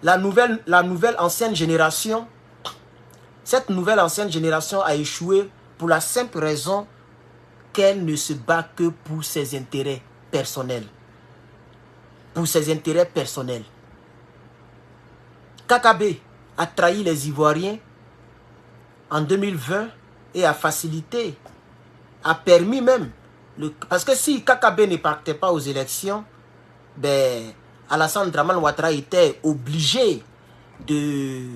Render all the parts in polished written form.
la nouvelle ancienne génération, cette nouvelle ancienne génération a échoué pour la simple raison qu'elle ne se bat que pour ses intérêts personnels. Pour ses intérêts personnels. KKB a trahi les Ivoiriens en 2020 et a facilité, a permis même, parce que si KKB ne partait pas aux élections, ben, Alassane Dramane Ouattara était obligé de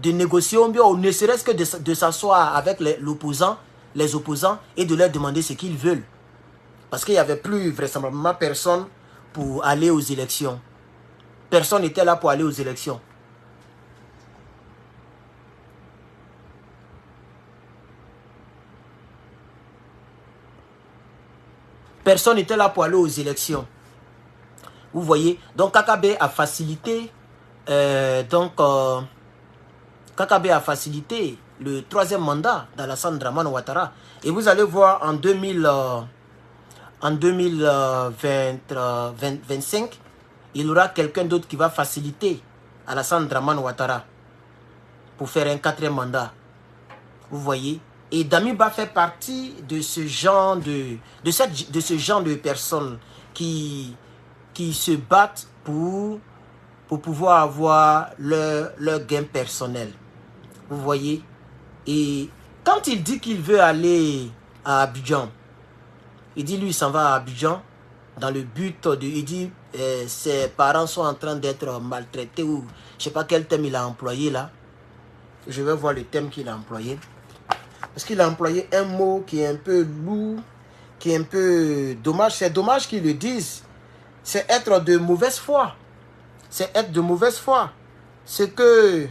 négocier, ou bien ne serait-ce que de s'asseoir avec les opposants et de leur demander ce qu'ils veulent. Parce qu'il n'y avait plus vraisemblablement personne pour aller aux élections. Personne n'était là pour aller aux élections. Personne n'était là pour aller aux élections. Vous voyez, donc KKB a facilité, KKB a facilité le troisième mandat d'Alassane Dramane Ouattara. Et vous allez voir en 2025, il y aura quelqu'un d'autre qui va faciliter Alassane Dramane Ouattara pour faire un quatrième mandat. Vous voyez. Et Damiba fait partie de ce genre de personnes qui se battent pour pouvoir avoir leur gain personnel. Vous voyez. Et quand il dit qu'il veut aller à Abidjan, il dit lui il s'en va à Abidjan dans le but de... Il dit ses parents sont en train d'être maltraités ou je ne sais pas quel thème il a employé là. Je vais voir le thème qu'il a employé. Parce qu'il a employé un mot qui est un peu lourd, qui est un peu dommage. C'est dommage qu'ils le disent. C'est être de mauvaise foi. C'est être de mauvaise foi. Ce que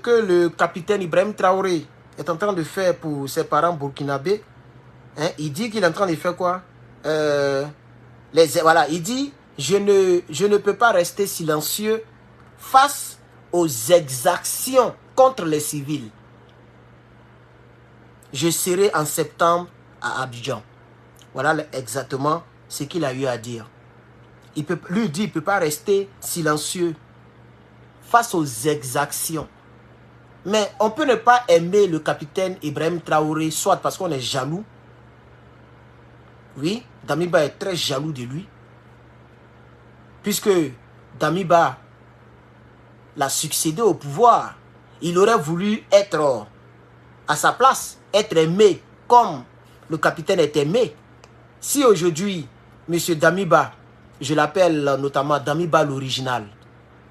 le capitaine Ibrahim Traoré est en train de faire pour ses parents burkinabés, hein, il dit qu'il est en train de faire quoi? Voilà, il dit, je ne peux pas rester silencieux face aux exactions contre les civils. Je serai en septembre à Abidjan. Voilà exactement ce qu'il a eu à dire. Lui dit, il ne peut pas rester silencieux face aux exactions. Mais on peut ne pas aimer le capitaine Ibrahim Traoré, soit parce qu'on est jaloux. Oui, Damiba est très jaloux de lui. Puisque Damiba l'a succédé au pouvoir. Il aurait voulu être à sa place, être aimé comme le capitaine est aimé. Si aujourd'hui, M. Damiba, je l'appelle notamment Damiba l'original,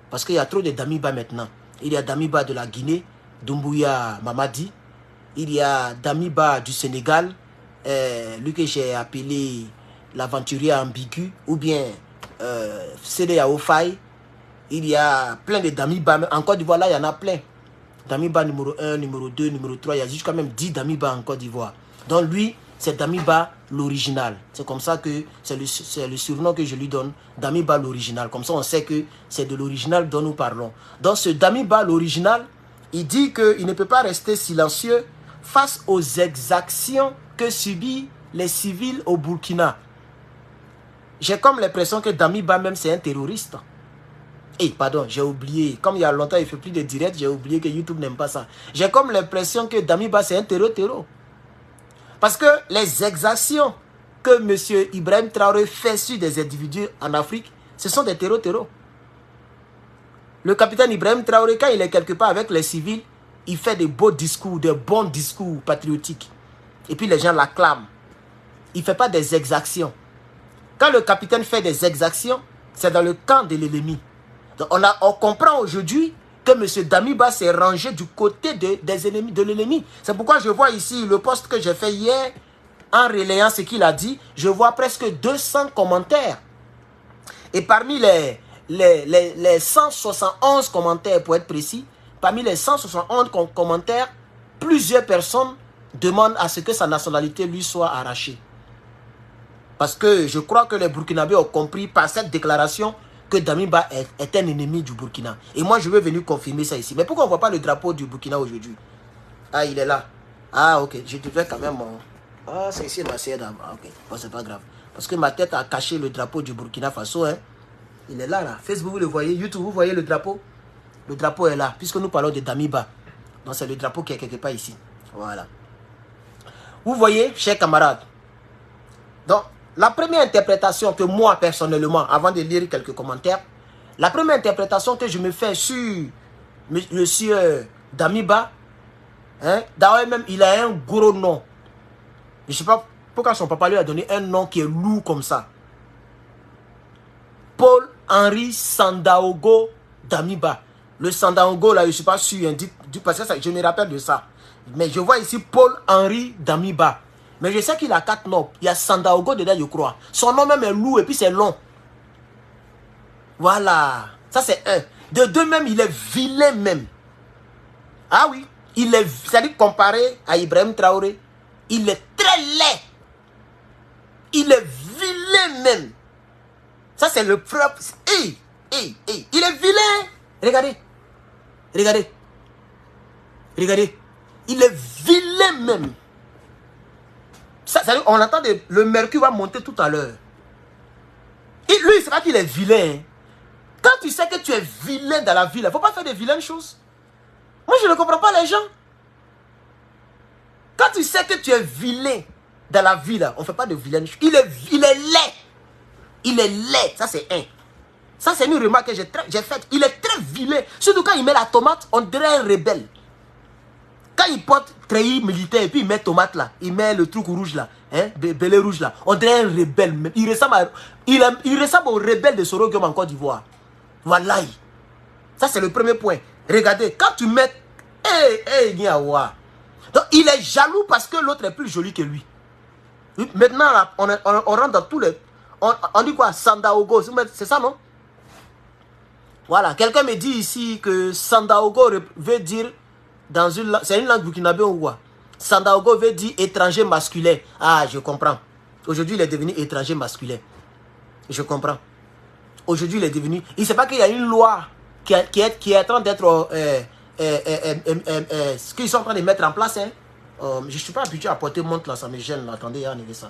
parce qu'il y a trop de Damiba maintenant. Il y a Damiba de la Guinée, Doumbouya Mamadi. Il y a Damiba du Sénégal, lui que j'ai appelé l'aventurier ambigu, ou bien Sédé Yaofaï. Il y a plein de Damiba. En Côte d'Ivoire, là, il y en a plein. Damiba numéro 1, numéro 2, numéro 3. Il y a jusqu'à même 10 Damiba en Côte d'Ivoire. Donc lui, c'est Damiba l'original. C'est comme ça que c'est le surnom que je lui donne, Damiba l'original. Comme ça, on sait que c'est de l'original dont nous parlons. Donc ce Damiba l'original, il dit qu'il ne peut pas rester silencieux face aux exactions que subissent les civils au Burkina. J'ai comme l'impression que Damiba même c'est un terroriste. Eh, pardon, j'ai oublié. Comme il y a longtemps, il ne fait plus de direct, j'ai oublié que YouTube n'aime pas ça. J'ai comme l'impression que Damiba c'est un terreau. Parce que les exactions que M. Ibrahim Traoré fait sur des individus en Afrique, ce sont des terreaux. Le capitaine Ibrahim Traoré, quand il est quelque part avec les civils, il fait des beaux discours, des bons discours patriotiques. Et puis les gens l'acclament. Il ne fait pas des exactions. Quand le capitaine fait des exactions, c'est dans le camp de l'ennemi. Donc on comprend aujourd'hui que M. Damiba s'est rangé du côté des ennemis, de l'ennemi. C'est pourquoi je vois ici le post que j'ai fait hier, en relayant ce qu'il a dit, je vois presque 200 commentaires. Et parmi les 171 commentaires, pour être précis, parmi les 171 commentaires, plusieurs personnes demandent à ce que sa nationalité lui soit arrachée. Parce que je crois que les Burkinabés ont compris par cette déclaration que Damiba est un ennemi du Burkina. Et moi, je veux venir confirmer ça ici. Mais pourquoi on ne voit pas le drapeau du Burkina aujourd'hui? Ah, il est là. Ah, ok. Je devais quand même... Ah, c'est ici, ma sœur d'abord. Ok. Bon, c'est pas grave. Parce que ma tête a caché le drapeau du Burkina Faso. Hein. Il est là, là. Facebook, vous le voyez. YouTube, vous voyez le drapeau. Le drapeau est là, puisque nous parlons de Damiba. Donc, c'est le drapeau qui est quelque part ici. Voilà. Vous voyez, chers camarades. Donc, la première interprétation que moi, personnellement, avant de lire quelques commentaires, la première interprétation que je me fais sur monsieur Damiba, hein, d'ailleurs même, il a un gros nom. Je ne sais pas pourquoi son papa lui a donné un nom qui est lourd comme ça. Paul-Henri Sandaogo Damiba. Le Sandaogo, là, je ne suis pas sûr, hein, parce que je me rappelle de ça. Mais je vois ici Paul-Henri Damiba. Mais je sais qu'il a 4 noms. Il y a Sandaogo dedans, je crois. Son nom même est lourd et puis c'est long. Voilà. Ça, c'est un. De deux même, il est vilain même. Ah oui. Il est, c'est-à-dire comparé à Ibrahim Traoré, il est très laid. Il est vilain même. Ça, c'est le propre. Il est vilain. Regardez. Regardez. Regardez. Il est vilain même. Ça, on entend le mercure va monter tout à l'heure. Lui, c'est pas qu'il est vilain. Hein. Quand tu sais que tu es vilain dans la vie, il ne faut pas faire de vilaines choses. Moi, je ne comprends pas les gens. Quand tu sais que tu es vilain dans la vie, là, on ne fait pas de vilaines choses. Il est laid. Il est laid. Ça, c'est un. Ça, c'est une remarque que j'ai faite. Il est très vilain. Surtout quand il met la tomate, on dirait un rebelle. Quand il porte treillis militaire et puis il met tomate là, il met le truc rouge là, hein, belé rouge là, on dirait un rebelle. Il ressemble au rebelle de Sorogum en Côte d'Ivoire. Voilà. Ça c'est le premier point. Regardez, quand tu mets... Donc il est jaloux parce que l'autre est plus joli que lui. Maintenant là, on rentre dans tous les... On dit quoi? Sandaogo, c'est ça non? Voilà, quelqu'un me dit ici que Sandaogo veut dire... C'est une langue burkinabé ou quoi? Sandaogo veut dire étranger masculin. Ah, je comprends. Aujourd'hui, il est devenu étranger masculin. Je comprends. Aujourd'hui, il est devenu... Il ne sait pas qu'il y a une loi qui est en train d'être... ce qu'ils sont en train de mettre en place. Hein. Je ne suis pas habitué à porter montre là, ça me gêne. Là. Attendez, regardez ça.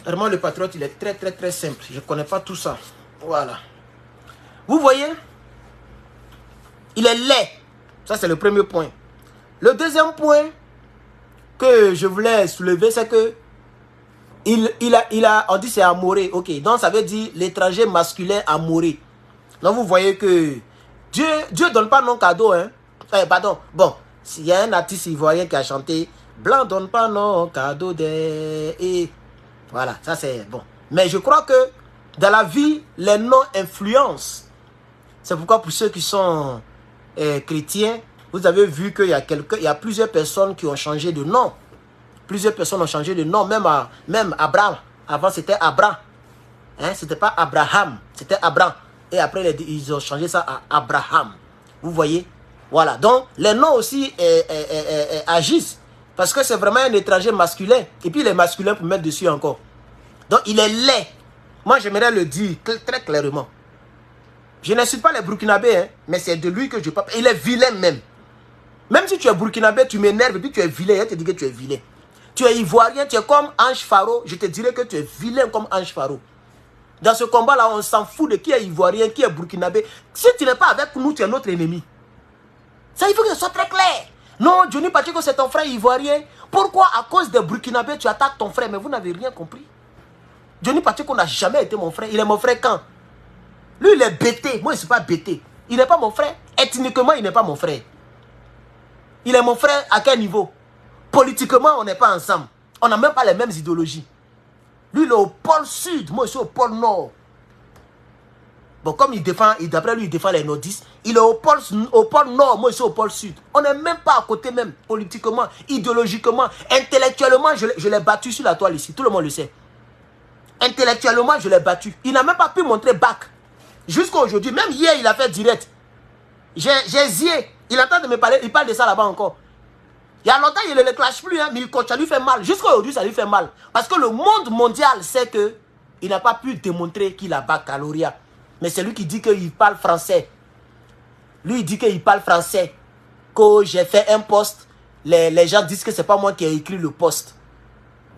Vraiment, le patriote, il est très, très, très simple. Je ne connais pas tout ça. Voilà. Vous voyez? Il est laid. Ça, c'est le premier point. Le deuxième point que je voulais soulever, c'est que on dit c'est amouré. Ok, donc ça veut dire l'étranger masculin amouré. Donc vous voyez que Dieu ne donne pas non cadeau. Hein? Pardon. Bon, s'il y a un artiste ivoirien qui a chanté Blanc donne pas non cadeau et voilà, ça c'est bon. Mais je crois que dans la vie, les noms influencent. C'est pourquoi pour ceux qui sont chrétiens, vous avez vu qu'il y a plusieurs personnes qui ont changé de nom. Plusieurs personnes ont changé de nom, même Abraham. Avant c'était Abraham. Hein, c'était pas Abraham, c'était Abraham. Et après ils ont changé ça à Abraham. Vous voyez? Voilà. Donc les noms aussi agissent. Parce que c'est vraiment un étranger masculin. Et puis il est masculin pour mettre dessus encore. Donc il est laid. Moi j'aimerais le dire très clairement. Je n'insulte pas les Burkinabés, hein, mais c'est de lui que je parle. Il est vilain même. Même si tu es Burkinabé, tu m'énerves et puis tu es vilain. Je te dis que tu es vilain. Tu es ivoirien, tu es comme Ange Faro. Je te dirais que tu es vilain comme Ange Faro. Dans ce combat-là, on s'en fout de qui est ivoirien, qui est Burkinabé. Si tu n'es pas avec nous, tu es notre ennemi. Ça, il faut que ce soit très clair. Non, Johnny Pacheco, c'est ton frère ivoirien. Pourquoi, à cause des Burkinabés, tu attaques ton frère? Mais vous n'avez rien compris. Johnny Pacheco n'a jamais été mon frère. Il est mon frère quand? Lui, il est bêté. Moi, je ne suis pas bêté. Il n'est pas mon frère. Ethniquement, il n'est pas mon frère. Il est mon frère à quel niveau? Politiquement, on n'est pas ensemble. On n'a même pas les mêmes idéologies. Lui, il est au pôle sud. Moi, je suis au pôle nord. Bon, comme d'après lui, il défend les nordistes. Il est au pôle nord. Moi, je suis au pôle sud. On n'est même pas à côté même. Politiquement, idéologiquement, intellectuellement, je l'ai battu sur la toile ici. Tout le monde le sait. Intellectuellement, je l'ai battu. Il n'a même pas pu montrer bac. Jusqu'à aujourd'hui. Même hier, il a fait direct. J'ai zié. Il est en train de me parler. Il parle de ça là-bas encore. Il y a longtemps, il ne le clash plus, hein, mais ça lui fait mal. Jusqu'à aujourd'hui, ça lui fait mal. Parce que le monde mondial sait qu'il n'a pas pu démontrer qu'il a baccalauréat. Mais c'est lui qui dit qu'il parle français. Lui, il dit qu'il parle français. Que j'ai fait un post. Les gens disent que ce n'est pas moi qui ai écrit le post.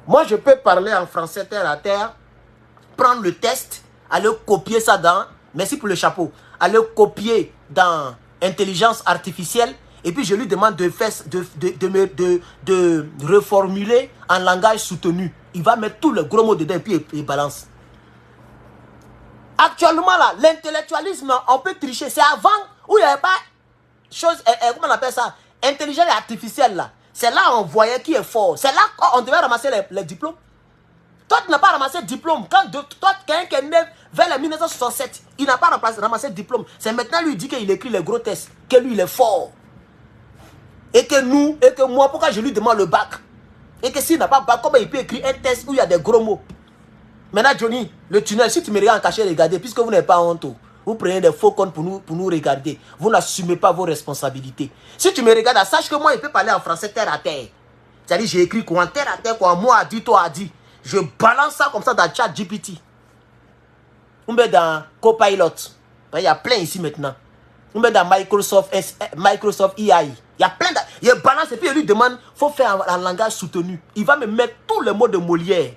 Moi, je peux parler en français terre à terre, prendre le test, à le copier ça dans, merci pour le chapeau, à le copier dans intelligence artificielle, et puis je lui demande de reformuler en langage soutenu. Il va mettre tout le gros mot dedans et puis il balance. Actuellement là, l'intellectualisme, on peut tricher. C'est avant où il n'y avait pas chose, comment on appelle ça, intelligence artificielle là. C'est là on voyait qui est fort. C'est là qu'on devait ramasser les diplômes. Toi, tu n'as pas ramassé le diplôme. Toi, quelqu'un qui est né vers les 1967, il n'a pas ramassé le diplôme. C'est maintenant lui dit qu'il écrit les gros tests, que lui il est fort. Et que nous, et que moi, pourquoi je lui demande le bac? Et que s'il n'a pas bac, comment il peut écrire un test où il y a des gros mots? Maintenant, Johnny, le tunnel, si tu me regardes en cachet, regardez, puisque vous n'avez pas honte, vous prenez des faux comptes pour nous regarder. Vous n'assumez pas vos responsabilités. Si tu me regardes, sache que moi, il peut parler en français terre à terre. C'est-à-dire, j'ai écrit quoi en terre à terre, quoi, moi a dit, toi a dit. Je balance ça comme ça dans ChatGPT. On met dans Copilot. Il y a plein ici maintenant. On met dans Microsoft AI. Il y a plein de... Il balance et puis il lui demande, il faut faire un langage soutenu. Il va me mettre tous les mots de Molière.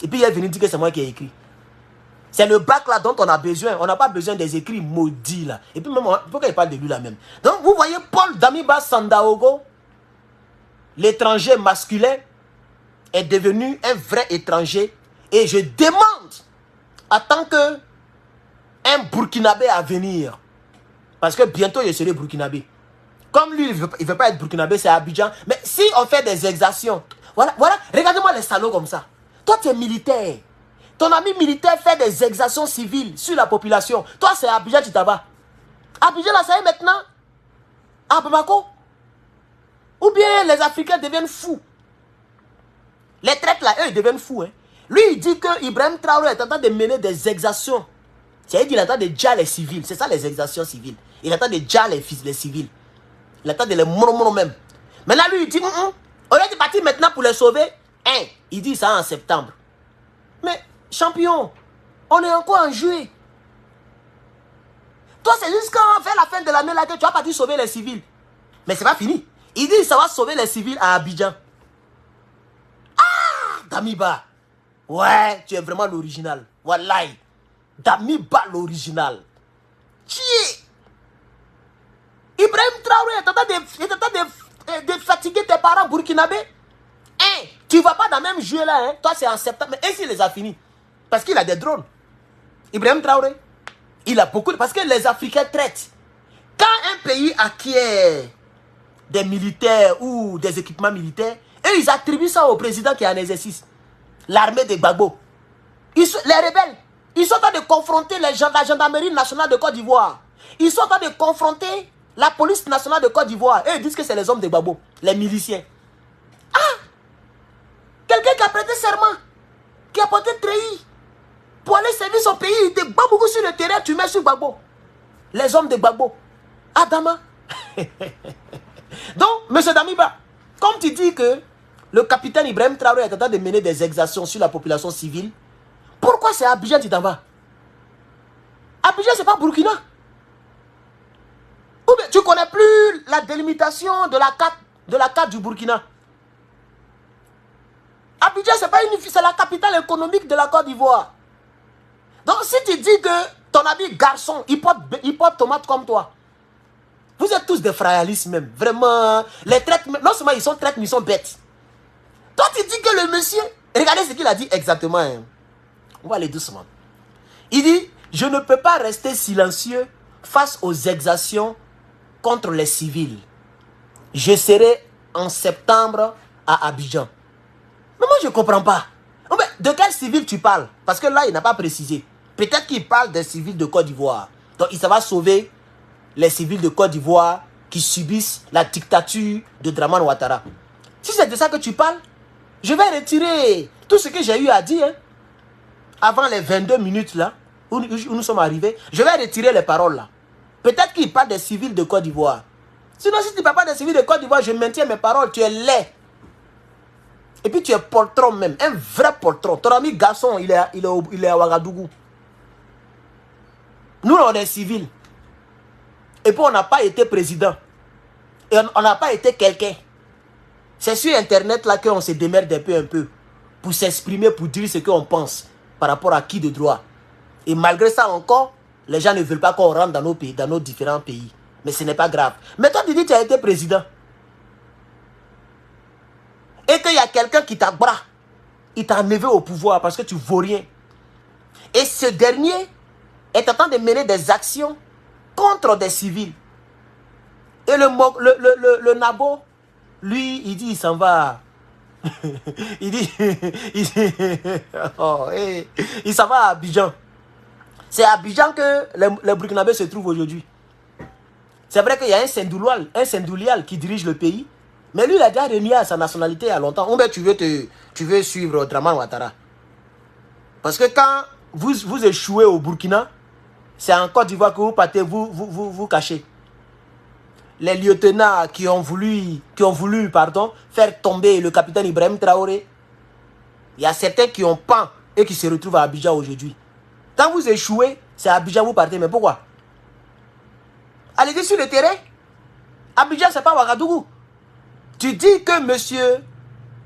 Et puis il est venu dire que c'est moi qui ai écrit. C'est le bac là dont on a besoin. On n'a pas besoin des écrits maudits là. Et puis même, pourquoi il parle de lui là même? Donc vous voyez Paul Damiba Sandaogo, l'étranger masculin, est devenu un vrai étranger. Et je demande, en tant que un Burkinabé à venir, parce que bientôt je serai Burkinabé. Comme lui, il ne veut pas être Burkinabé, c'est Abidjan. Mais si on fait des exactions, voilà, regardez-moi les salauds comme ça. Toi, tu es militaire. Ton ami militaire fait des exactions civiles sur la population. Toi, c'est Abidjan, tu t'en vas. Abidjan, là, ça y est maintenant. À Bamako. Ou bien les Africains deviennent fous. Les traites, là, eux, ils deviennent fous. Hein. Lui, il dit que Ibrahim Traoré est en train de mener des exactions. C'est-à-dire qu'il est en train de déjà les civils. C'est ça, les exactions civiles. Il est en train de déjà les civils. Il est en train de les mono même. Maintenant, lui, il dit, au lieu de partir maintenant pour les sauver, il dit ça en septembre. Mais, champion, on est encore en juillet. Toi, c'est juste quand on fait la fin de l'année là que tu vas partir sauver les civils. Mais c'est pas fini. Il dit ça va sauver les civils à Abidjan. Ah, Damiba. Ouais, tu es vraiment l'original. Wallahi. Damiba l'original. Chier. Ibrahim Traoré est en train de fatiguer tes parents burkinabés. Tu ne vas pas dans le même juillet là. Toi, c'est en septembre. Mais ainsi, il les a finis. Parce qu'il a des drones. Ibrahim Traoré, il a beaucoup. Parce que les Africains traitent. Quand un pays acquiert des militaires ou des équipements militaires, et ils attribuent ça au président qui est en exercice. L'armée de Gbagbo. Les rebelles, ils sont en train de confronter la gendarmerie nationale de Côte d'Ivoire. Ils sont en train de confronter la police nationale de Côte d'Ivoire. Et ils disent que c'est les hommes de Gbagbo, les miliciens. Ah! Quelqu'un qui a prêté serment, qui a porté treillis pour aller servir son pays, il te bat beaucoup sur le terrain, tu mets sur Gbagbo. Les hommes de Gbagbo. Adama. Donc, M. Damiba, comme tu dis que le capitaine Ibrahim Traoré est en train de mener des exactions sur la population civile, pourquoi c'est Abidjan tu t'en vas? Abidjan, c'est pas Burkina. Ou bien tu connais plus la délimitation de la carte du Burkina. Abidjan, c'est la capitale économique de la Côte d'Ivoire. Donc, si tu dis que ton ami garçon, il porte tomate comme toi, vous êtes tous des frayalistes même. Vraiment, les traites, non seulement ils sont traites, mais ils sont bêtes. Toi, tu dis que le monsieur, regardez ce qu'il a dit exactement. Hein. On va aller doucement. Il dit, je ne peux pas rester silencieux face aux exactions contre les civils. Je serai en septembre à Abidjan. Mais moi, je ne comprends pas. De quel civil tu parles? Parce que là, il n'a pas précisé. Peut-être qu'il parle des civils de Côte d'Ivoire. Donc, il va sauver les civils de Côte d'Ivoire qui subissent la dictature de Dramane Ouattara. Si c'est de ça que tu parles, je vais retirer tout ce que j'ai eu à dire. Hein. Avant les 22 minutes là, où nous sommes arrivés, je vais retirer les paroles là. Peut-être qu'il parle des civils de Côte d'Ivoire. Sinon, si tu ne parles pas des civils de Côte d'Ivoire, je maintiens mes paroles. Tu es laid. Et puis tu es poltron même. Un vrai poltron. Ton ami garçon, il est à Ouagadougou. Nous, on est civils. Et puis on n'a pas été président. Et on n'a pas été quelqu'un. C'est sur Internet là qu'on se démerde un peu pour s'exprimer, pour dire ce qu'on pense par rapport à qui de droit. Et malgré ça encore, les gens ne veulent pas qu'on rentre dans nos pays, dans nos différents pays. Mais ce n'est pas grave. Mais toi, tu dis que tu as été président. Et qu'il y a quelqu'un qui t'a bras. Il t'a enlevé au pouvoir parce que tu ne vaux rien. Et ce dernier est en train de mener des actions contre des civils. Et le Nabo, lui, il dit, il s'en va. il dit, il s'en va à Abidjan. C'est à Abidjan que les Burkinabés se trouvent aujourd'hui. C'est vrai qu'il y a un Sindoulial qui dirige le pays. Mais lui, il a déjà renié à sa nationalité il y a longtemps. Ou bien tu veux suivre Dramane Ouattara. Parce que quand vous échouez au Burkina, c'est en Côte d'Ivoire que vous partez, vous cachez. Les lieutenants qui ont voulu faire tomber le capitaine Ibrahim Traoré, il y a certains qui ont peint et qui se retrouvent à Abidjan aujourd'hui. Quand vous échouez, c'est à Abidjan que vous partez. Mais pourquoi? Allez-y sur le terrain. Abidjan, c'est pas Ouagadougou. Tu dis que monsieur,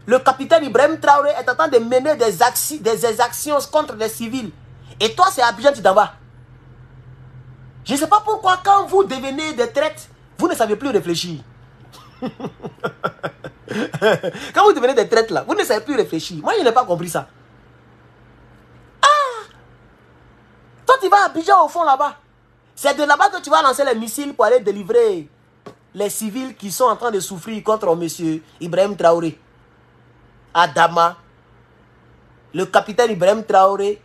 le capitaine Ibrahim Traoré est en train de mener des actions contre les civils. Et toi, c'est Abidjan, tu t'en vas. Je ne sais pas pourquoi, quand vous devenez des traites, vous ne savez plus réfléchir. Quand vous devenez des traites là, vous ne savez plus réfléchir. Moi, je n'ai pas compris ça. Ah! Toi, tu vas à Abidjan au fond là-bas. C'est de là-bas que tu vas lancer les missiles pour aller délivrer les civils qui sont en train de souffrir contre monsieur Ibrahim Traoré. Adama, le capitaine Ibrahim Traoré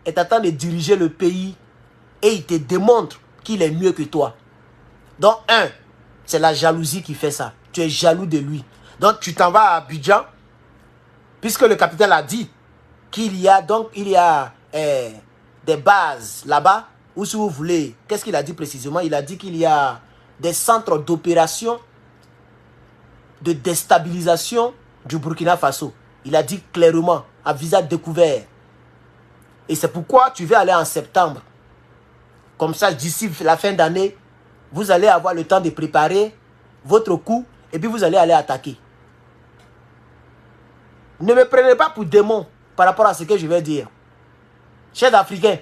est en train de diriger le pays et il te démontre qu'il est mieux que toi. Donc, c'est la jalousie qui fait ça. Tu es jaloux de lui. Donc, tu t'en vas à Abidjan, puisque le capitaine a dit qu'il y a des bases là-bas, ou si vous voulez, qu'est-ce qu'il a dit précisément? Il a dit qu'il y a des centres d'opération de déstabilisation du Burkina Faso. Il a dit clairement, à visage découvert. Et c'est pourquoi tu veux aller en septembre. Comme ça, d'ici la fin d'année, vous allez avoir le temps de préparer votre coup et puis vous allez aller attaquer. Ne me prenez pas pour démon par rapport à ce que je vais dire. Chers Africains,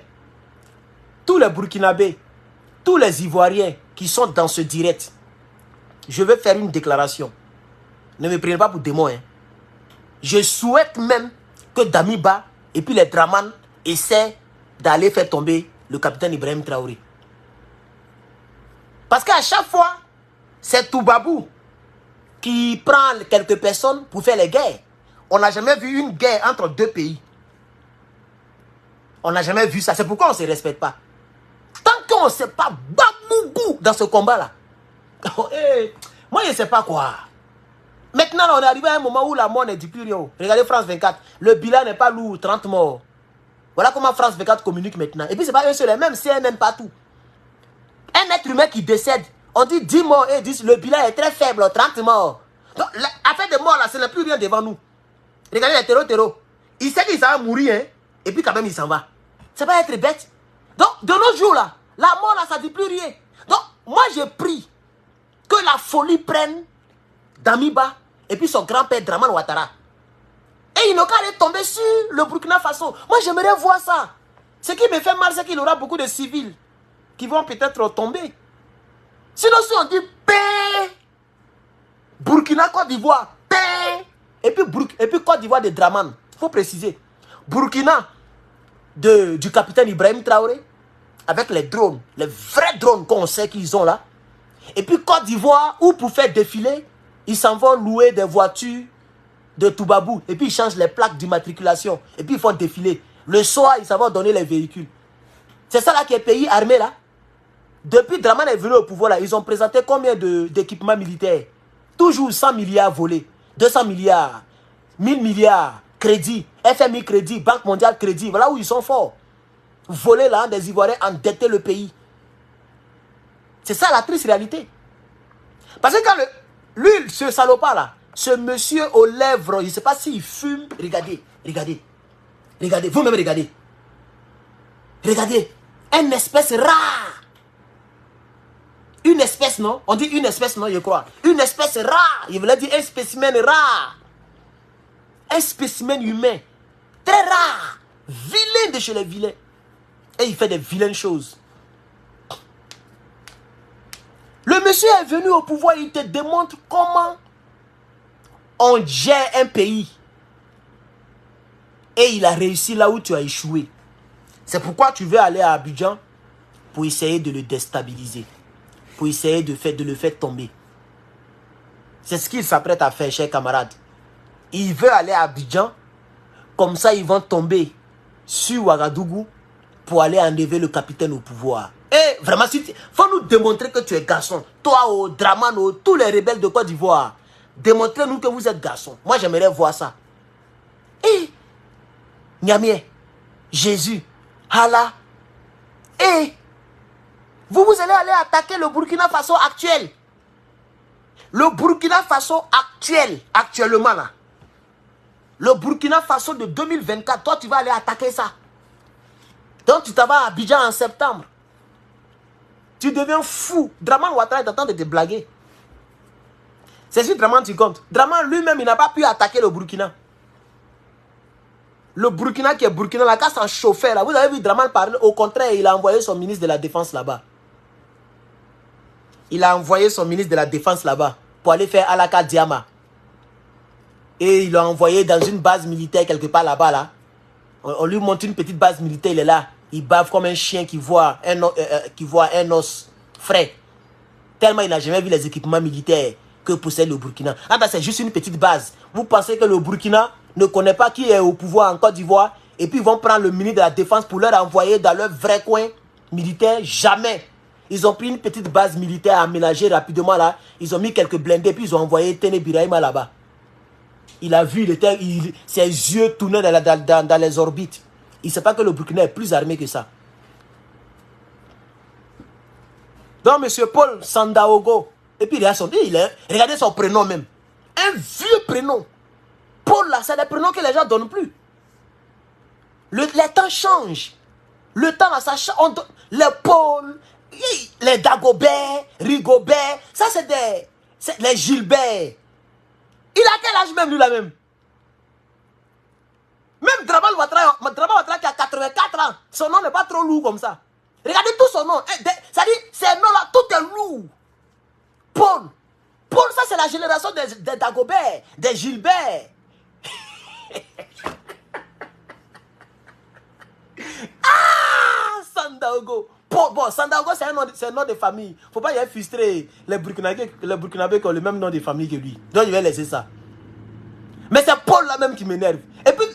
tous les Burkinabés, tous les Ivoiriens qui sont dans ce direct, je vais faire une déclaration. Ne me prenez pas pour démon. Hein. Je souhaite même que Damiba et puis les Dramane essaient d'aller faire tomber le capitaine Ibrahim Traoré. Parce qu'à chaque fois, c'est Toubabou qui prend quelques personnes pour faire les guerres. On n'a jamais vu une guerre entre deux pays. On n'a jamais vu ça. C'est pourquoi on ne se respecte pas. Tant qu'on ne sait pas Babougou dans ce combat-là. Moi, je ne sais pas quoi. Maintenant, on est arrivé à un moment où la mort n'est plus rien. Regardez France 24. Le bilan n'est pas lourd, 30 morts. Voilà comment France 24 communique maintenant. Et puis, ce n'est pas eux seuls, même CNN partout. Un être humain qui décède, on dit 10 morts et 10, le bilan est très faible, 30 morts. Donc, l'affaire de mort là, ce n'est plus rien devant nous. Regardez les terreaux. Il sait qu'il va mourir, hein, et puis quand même il s'en va. C'est pas être bête. Donc, de nos jours là, la mort là, ça ne dit plus rien. Donc, moi je prie que la folie prenne Damiba et puis son grand-père Dramane Ouattara. Et il n'a qu'à aller tomber sur le Burkina Faso. Moi j'aimerais voir ça. Ce qui me fait mal, c'est qu'il aura beaucoup de civils qui vont peut-être tomber. Sinon, si on dit paix, Burkina, Côte d'Ivoire, paix, et puis Côte d'Ivoire de Dramane, il faut préciser. Burkina, du capitaine Ibrahim Traoré, avec les drones, les vrais drones qu'on sait qu'ils ont là. Et puis Côte d'Ivoire, où pour faire défiler, ils s'en vont louer des voitures de Toubabou, et puis ils changent les plaques d'immatriculation, et puis ils font défiler. Le soir, ils s'en vont donner les véhicules. C'est ça là qui est pays armé là. Depuis Dramane est venu au pouvoir là, ils ont présenté combien d'équipements militaires? Toujours 100 milliards volés, 200 milliards, 1000 milliards, crédit, FMI crédit, Banque mondiale crédit, voilà où ils sont forts. Voler là des Ivoiriens, endetter le pays. C'est ça la triste réalité. Parce que quand lui, ce salopard là, ce monsieur aux lèvres, je ne sais pas s'il fume, regardez, vous-même regardez. Regardez, une espèce rare. Une espèce, non? On dit une espèce, non, je crois. Une espèce rare. Il voulait dire un spécimen rare. Un spécimen humain. Très rare. Vilain de chez les vilains. Et il fait des vilaines choses. Le monsieur est venu au pouvoir, il te démontre comment on gère un pays. Et il a réussi là où tu as échoué. C'est pourquoi tu veux aller à Abidjan pour essayer de le déstabiliser. Pour essayer de le faire tomber. C'est ce qu'il s'apprête à faire, chers camarades. Il veut aller à Abidjan. Comme ça, ils vont tomber sur Ouagadougou pour aller enlever le capitaine au pouvoir. Et vraiment, il faut nous démontrer que tu es garçon. Toi, Dramane, tous les rebelles de Côte d'Ivoire. Démontrez-nous que vous êtes garçon. Moi, j'aimerais voir ça. Et Niamey, Jésus, Allah. Et vous allez aller attaquer le Burkina Faso actuel. Le Burkina Faso actuel, actuellement là. Le Burkina Faso de 2024, toi tu vas aller attaquer ça. Donc tu t'en vas à Abidjan en septembre. Tu deviens fou. Dramane Ouattara est en train de te blaguer. C'est sur Dramane tu comptes. Dramane lui-même, il n'a pas pu attaquer le Burkina. Le Burkina qui est Burkina, la casse en chauffeur là. Vous avez vu Dramane parler. Au contraire, il a envoyé son ministre de la Défense là-bas. Il a envoyé son ministre de la Défense là-bas pour aller faire Alaka Diama. Et il l'a envoyé dans une base militaire quelque part là-bas là. On lui montre une petite base militaire, il est là. Il bave comme un chien qui voit un os frais. Tellement il n'a jamais vu les équipements militaires que possède le Burkina. Ah ben c'est juste une petite base. Vous pensez que le Burkina ne connaît pas qui est au pouvoir en Côte d'Ivoire et puis ils vont prendre le ministre de la Défense pour leur envoyer dans leur vrai coin militaire? Jamais. Ils ont pris une petite base militaire aménagée rapidement là. Ils ont mis quelques blindés puis ils ont envoyé Téné Birahima là-bas. Il a vu, ses yeux tournaient dans les orbites. Il ne sait pas que le Burkina est plus armé que ça. Donc, M. Paul Sandaogo, et puis regardez son prénom même. Un vieux prénom. Paul là, c'est des prénoms que les gens ne donnent plus. Les temps changent. Le temps là, ça change. Les Paul, les Dagobert, Rigobert, ça c'est les Gilbert. Il a quel âge même lui là même? Même Dramane Ouattara qui a 84 ans, son nom n'est pas trop lourd comme ça. Regardez tout son nom. Ça dit, ces noms-là, tout est lourd. Paul. Paul, ça c'est la génération des Dagobert, des Gilbert. Ah, Sandaogo. Bon, Sandaogo, c'est un nom de famille. Faut pas y aller frustrer les Burkinabés qui ont le même nom de famille que lui. Donc, je vais laisser ça. Mais c'est Paul là même qui m'énerve. Et puis,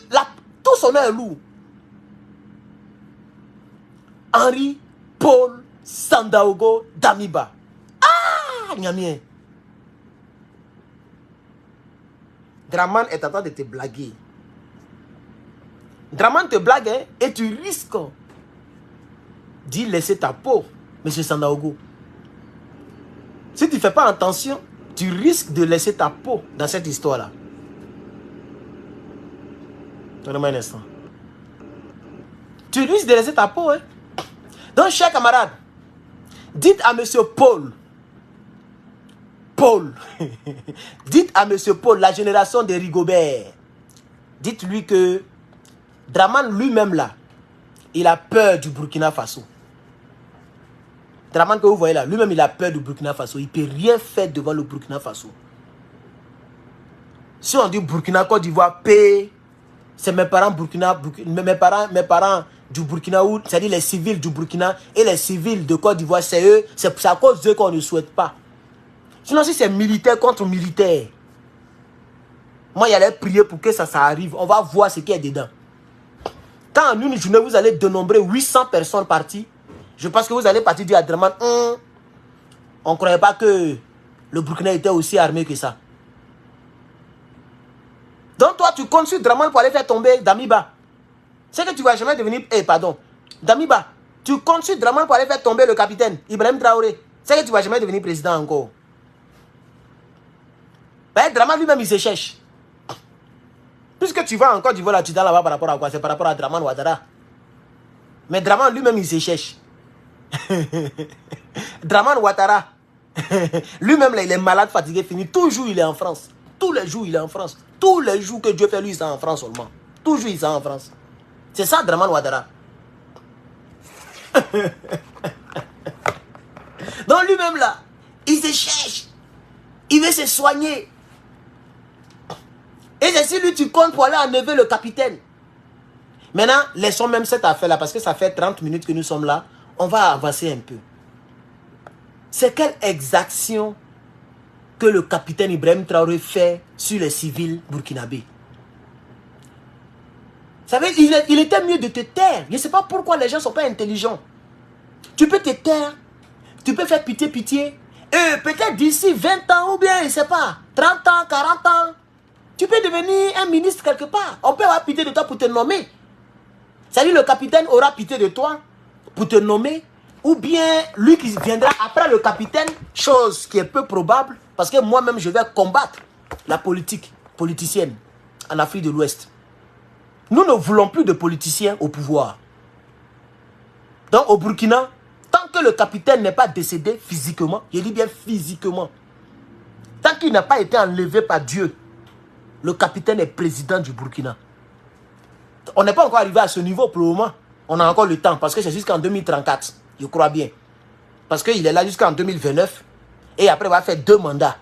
tout son nom est lourd. Henri, Paul, Sandaogo, Damiba. Ah, Niamien. Dramane est en train de te blaguer. Dramane te blague hein, et tu risques d'y laisser ta peau, M. Sandaogo. Si tu ne fais pas attention, tu risques de laisser ta peau dans cette histoire-là. Donnez-moi un instant. Tu risques de laisser ta peau. Hein? Donc, chers camarades, dites à M. Paul, dites à M. Paul, la génération de Rigobert, dites-lui que Dramane lui-même là, il a peur du Burkina Faso. Dramane que vous voyez là, lui-même il a peur du Burkina Faso. Il ne peut rien faire devant le Burkina Faso. Si on dit Burkina, Côte d'Ivoire, paix, c'est mes parents mes parents du Burkina, c'est-à-dire les civils du Burkina et les civils de Côte d'Ivoire, c'est eux, c'est à cause d'eux qu'on ne souhaite pas. Sinon, si c'est militaire contre militaire, moi, j'allais prier pour que ça arrive. On va voir ce qu'il y a dedans. Quand en une journée, vous allez dénombrer 800 personnes parties, je pense que vous allez partir dire à Dramane, on ne croyait pas que le Burkina était aussi armé que ça. Donc toi, tu comptes sur Dramane pour aller faire tomber Damiba. C'est que tu ne vas jamais devenir... Damiba, tu comptes sur Dramane pour aller faire tomber le capitaine Ibrahim Traoré. C'est que tu ne vas jamais devenir président encore. Ben, Dramane lui-même, il se cherche. Puisque tu vas encore du vol, tu es là-bas par rapport à quoi? C'est par rapport à Dramane Ouattara. Mais Dramane lui-même, il se cherche. Dramane Ouattara. Lui-même, il est malade, fatigué, fini. Toujours, il est en France. Tous les jours, il est en France. Tous les jours que Dieu fait, lui, il est en France seulement. Toujours, il est en France. C'est ça, Dramane Ouattara. Donc lui-même là, il se cherche. Il veut se soigner. Et c'est si lui tu comptes pour aller enlever le capitaine. Maintenant, laissons même cette affaire-là parce que ça fait 30 minutes que nous sommes là. On va avancer un peu. C'est quelle exaction que le capitaine Ibrahim Traoré fait sur les civils burkinabés? Vous savez, il était mieux de te taire. Je ne sais pas pourquoi les gens ne sont pas intelligents. Tu peux te taire. Tu peux faire pitié. Et peut-être d'ici 20 ans ou bien, je ne sais pas, 30 ans, 40 ans, tu peux devenir un ministre quelque part. On peut avoir pitié de toi pour te nommer. C'est-à-dire le capitaine aura pitié de toi pour te nommer. Ou bien lui qui viendra après le capitaine, chose qui est peu probable, parce que moi-même je vais combattre la politique politicienne en Afrique de l'Ouest. Nous ne voulons plus de politiciens au pouvoir. Donc au Burkina, tant que le capitaine n'est pas décédé physiquement, je dis bien physiquement, tant qu'il n'a pas été enlevé par Dieu, le capitaine est président du Burkina. On n'est pas encore arrivé à ce niveau pour le moment. On a encore le temps parce que c'est jusqu'en 2034, je crois bien. Parce qu'il est là jusqu'en 2029 et après il va faire 2 mandats.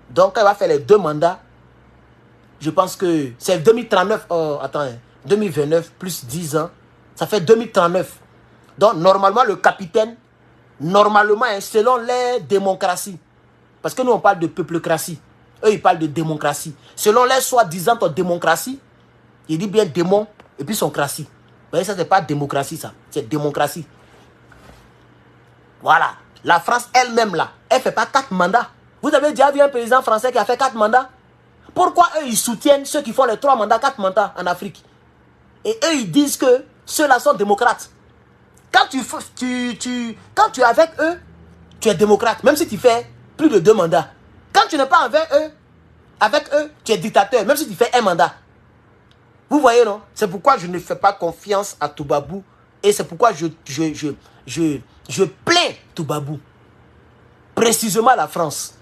Donc quand il va faire les 2 mandats, je pense que c'est 2039, 2029 plus 10 ans, ça fait 2039. Donc normalement le capitaine, normalement selon les démocraties, parce que nous on parle de peuplocratie, eux ils parlent de démocratie. Selon les soi-disant démocratie, il dit bien démon et puis son cratie. Vous voyez, ça c'est pas démocratie ça, c'est démocratie. Voilà, la France elle-même là, elle fait pas 4 mandats. Vous avez déjà vu un président français qui a fait 4 mandats? Pourquoi eux ils soutiennent ceux qui font les 3 mandats, 4 mandats en Afrique? Et eux ils disent que ceux-là sont démocrates. Quand tu es avec eux, tu es démocrate, même si tu fais plus de 2 mandats. Quand tu n'es pas avec eux, tu es dictateur, même si tu fais 1 mandat. Vous voyez, non? C'est pourquoi je ne fais pas confiance à Toubabou. Et c'est pourquoi je plains Toubabou. Précisément la France.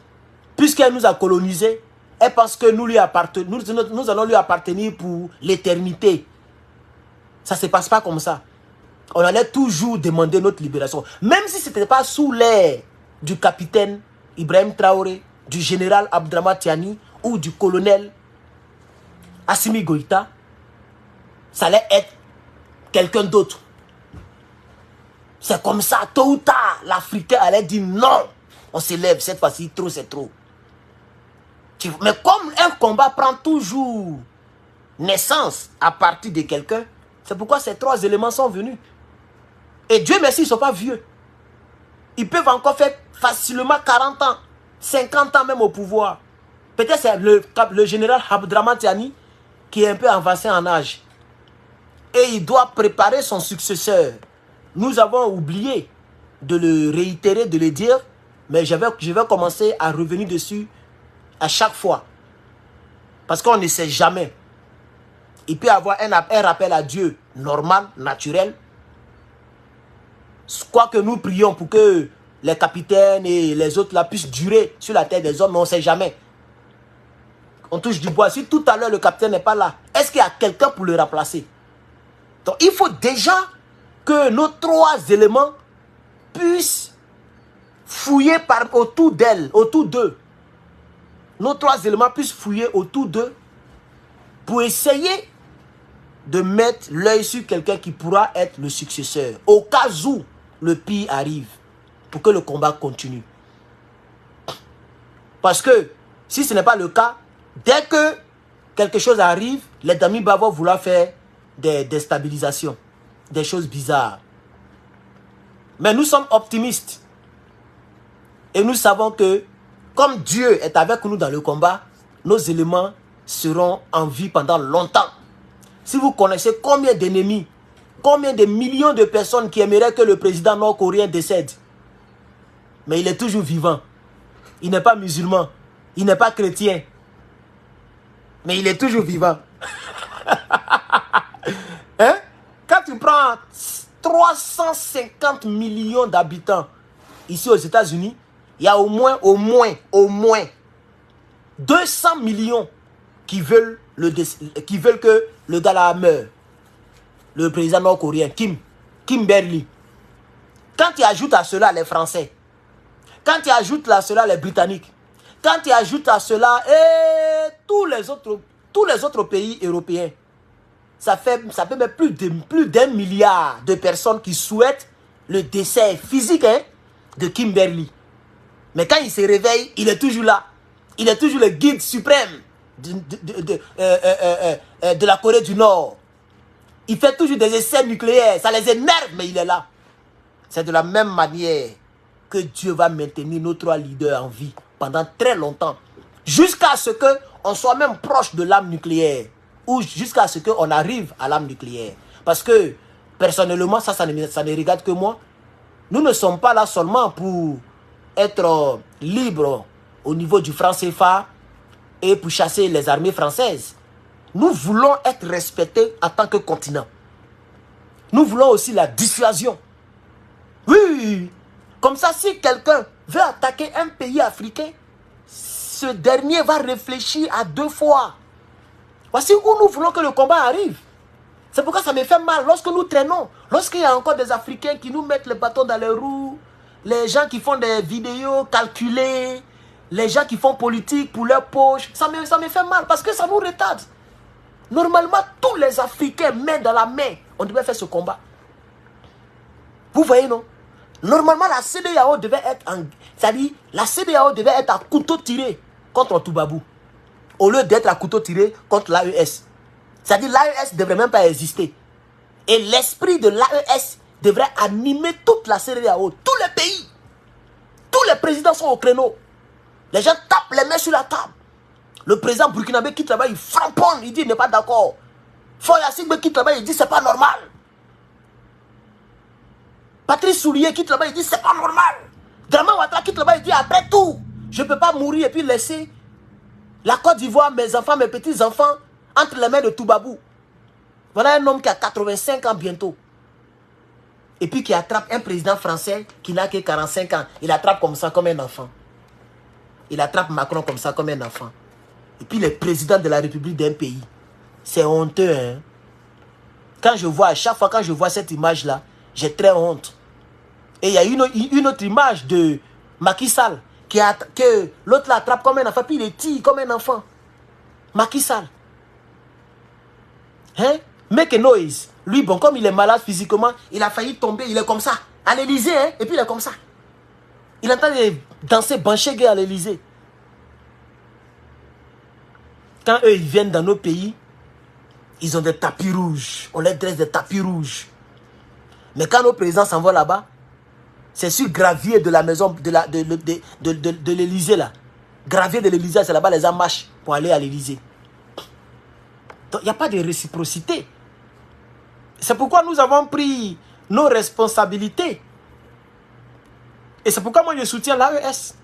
Puisqu'elle nous a colonisés, elle pense que nous allons lui appartenir pour l'éternité. Ça ne se passe pas comme ça. On allait toujours demander notre libération. Même si ce n'était pas sous l'air du capitaine Ibrahim Traoré, du général Abdrama Tiani ou du colonel Assimi Goïta, ça allait être quelqu'un d'autre. C'est comme ça, tôt ou tard, l'Africain allait dire non. On s'élève, cette fois-ci, trop c'est trop. Mais comme un combat prend toujours naissance à partir de quelqu'un, c'est pourquoi ces 3 éléments sont venus. Et Dieu merci, ils ne sont pas vieux. Ils peuvent encore faire facilement 40 ans, 50 ans même au pouvoir. Peut-être c'est le général Abdrama Tiani qui est un peu avancé en âge. Et il doit préparer son successeur. Nous avons oublié de le réitérer, de le dire, mais je vais commencer à revenir dessus à chaque fois. Parce qu'on ne sait jamais. Il peut y avoir un rappel à Dieu normal, naturel. Quoique nous prions pour que les capitaines et les autres là puissent durer sur la terre des hommes, mais on ne sait jamais. On touche du bois. Si tout à l'heure le capitaine n'est pas là, est-ce qu'il y a quelqu'un pour le remplacer? Donc il faut déjà que nos 3 éléments puissent fouiller autour d'eux. Nos 3 éléments puissent fouiller autour d'eux pour essayer de mettre l'œil sur quelqu'un qui pourra être le successeur. Au cas où le pire arrive, pour que le combat continue. Parce que si ce n'est pas le cas, dès que quelque chose arrive, les Damiba vont vouloir faire des déstabilisations, des choses bizarres. Mais nous sommes optimistes. Et nous savons que, comme Dieu est avec nous dans le combat, nos éléments seront en vie pendant longtemps. Si vous connaissez combien d'ennemis, combien de millions de personnes qui aimeraient que le président nord-coréen décède, mais il est toujours vivant. Il n'est pas musulman, il n'est pas chrétien, mais il est toujours vivant. Hein? Quand tu prends 350 millions d'habitants ici aux États-Unis, il y a au moins 200 millions qui veulent que le gars là meure. Le président nord-coréen, Kim Berly. Quand tu ajoutes à cela les Français, quand tu ajoutes à cela les Britanniques, quand tu ajoutes à cela tous les autres pays européens, ça peut mettre plus d'1 milliard de personnes qui souhaitent le décès physique de Kimberley. Mais quand il se réveille, il est toujours là. Il est toujours le guide suprême de la Corée du Nord. Il fait toujours des essais nucléaires. Ça les énerve, mais il est là. C'est de la même manière que Dieu va maintenir nos 3 leaders en vie pendant très longtemps. Jusqu'à ce qu'on soit même proche de l'arme nucléaire. Ou jusqu'à ce qu'on arrive à l'arme nucléaire. Parce que, personnellement, ça ne regarde que moi. Nous ne sommes pas là seulement pour être libres au niveau du franc CFA et pour chasser les armées françaises. Nous voulons être respectés en tant que continent. Nous voulons aussi la dissuasion. Oui, comme ça, si quelqu'un veut attaquer un pays africain, ce dernier va réfléchir à 2 fois. Voici où nous voulons que le combat arrive. C'est pourquoi ça me fait mal lorsque nous traînons. Lorsqu'il y a encore des Africains qui nous mettent le bâton dans les roues, les gens qui font des vidéos calculées, les gens qui font politique pour leur poche, ça me fait mal parce que ça nous retarde. Normalement, tous les Africains, main dans la main, on devait faire ce combat. Vous voyez, non? Normalement, la CEDEAO devait être c'est-à-dire, la CEDEAO devait être à couteau tiré contre Toubabou, au lieu d'être à couteau tiré contre l'AES. C'est-à-dire, l'AES ne devrait même pas exister. Et l'esprit de l'AES devrait animer toute la CEDEAO, tous les pays. Tous les présidents sont au créneau. Les gens tapent les mains sur la table. Le président burkinabé quitte là-bas, il framponne, il dit il n'est pas d'accord. Foya Sigbe quitte là-bas, il dit c'est pas normal. Patrice Soulier quitte là-bas, il dit c'est pas normal. Draman Ouattara quitte là-bas, il dit après tout, je ne peux pas mourir et puis laisser la Côte d'Ivoire, mes enfants, mes petits-enfants, entre les mains de Toubabou. Voilà un homme qui a 85 ans bientôt. Et puis qui attrape un président français qui n'a que 45 ans. Il attrape comme ça comme un enfant. Il attrape Macron comme ça comme un enfant. Et puis le président de la République d'un pays. C'est honteux, hein. Quand je vois, à chaque fois quand je vois cette image-là, j'ai très honte. Et il y a une autre image de Macky Sall que l'autre l'attrape comme un enfant, puis il est tire comme un enfant. Macky Sall. Hein? Make a noise. Lui, bon, comme il est malade physiquement, il a failli tomber, il est comme ça. À l'Élysée, hein? Et puis il est comme ça. Il est en train de danser banchégé à l'Élysée. Quand eux, ils viennent dans nos pays, ils ont des tapis rouges. On les dresse des tapis rouges. Mais quand nos présidents s'en vont là-bas, c'est sur gravier de la maison de l'Élysée là. Gravier de l'Élysée, c'est là-bas les gens marchent pour aller à l'Élysée. Donc il n'y a pas de réciprocité. C'est pourquoi nous avons pris nos responsabilités. Et c'est pourquoi moi je soutiens l'AES.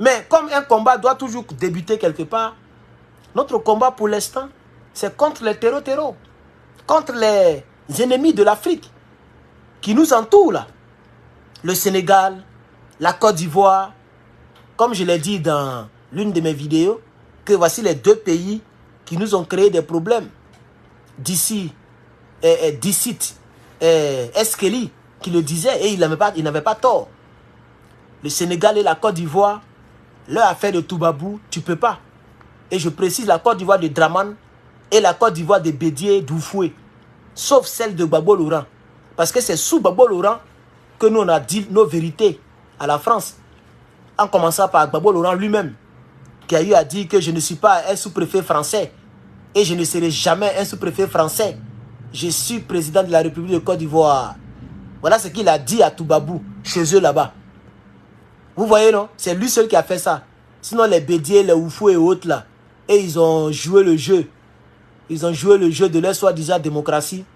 Mais comme un combat doit toujours débuter quelque part, notre combat pour l'instant, c'est contre les terreaux, contre les ennemis de l'Afrique qui nous entourent là. Le Sénégal, la Côte d'Ivoire, comme je l'ai dit dans l'une de mes vidéos, que voici les 2 pays qui nous ont créé des problèmes. D'ici, Eskeli qui le disait et il n'avait pas tort. Le Sénégal et la Côte d'Ivoire, leur affaire de Toubabou, tu ne peux pas. Et je précise la Côte d'Ivoire de Draman et la Côte d'Ivoire de Bédié d'Oufoué, sauf celle de Gbagbo Laurent. Parce que c'est sous Gbagbo Laurent que nous on a dit nos vérités à la France. En commençant par Gbagbo Laurent lui-même, qui a eu à dire que je ne suis pas un sous-préfet français et je ne serai jamais un sous-préfet français. Je suis président de la République de Côte d'Ivoire. Voilà ce qu'il a dit à Toubabou, chez eux là-bas. Vous voyez, non? C'est lui seul qui a fait ça. Sinon, les Bédier, les Oufou et autres là, et ils ont joué le jeu. Ils ont joué le jeu de leur soi-disant démocratie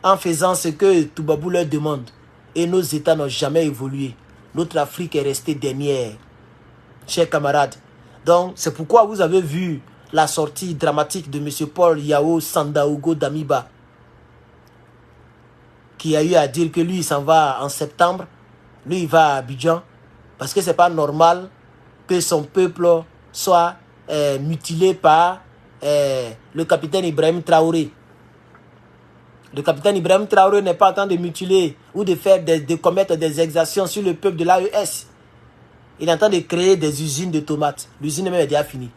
en faisant ce que Toubabou leur demande. Et nos États n'ont jamais évolué. Notre Afrique est restée dernière, chers camarades. Donc, c'est pourquoi vous avez vu la sortie dramatique de M. Paul Yao Sandaogo Damiba, qui a eu à dire que lui, il s'en va en septembre. Lui, il va à Abidjan. Parce que ce n'est pas normal que son peuple soit mutilé par le capitaine Ibrahim Traoré. Le capitaine Ibrahim Traoré n'est pas en train de mutiler ou de commettre des exactions sur le peuple de l'AES. Il est en train de créer des usines de tomates. L'usine même est déjà finie.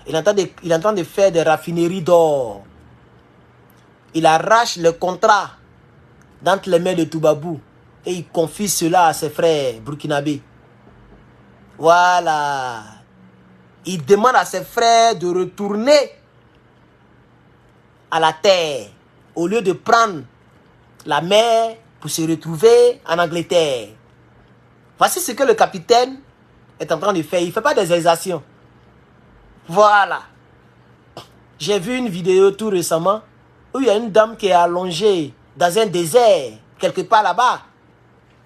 Il est en train de faire des raffineries d'or. Il arrache le contrat d'entre les mains de Toubabou et il confie cela à ses frères burkinabés. Voilà. Il demande à ses frères de retourner à la terre au lieu de prendre la mer pour se retrouver en Angleterre. Voici ce que le capitaine est en train de faire. Il ne fait pas des exactions. Voilà. J'ai vu une vidéo tout récemment où il y a une dame qui est allongée dans un désert, quelque part là-bas.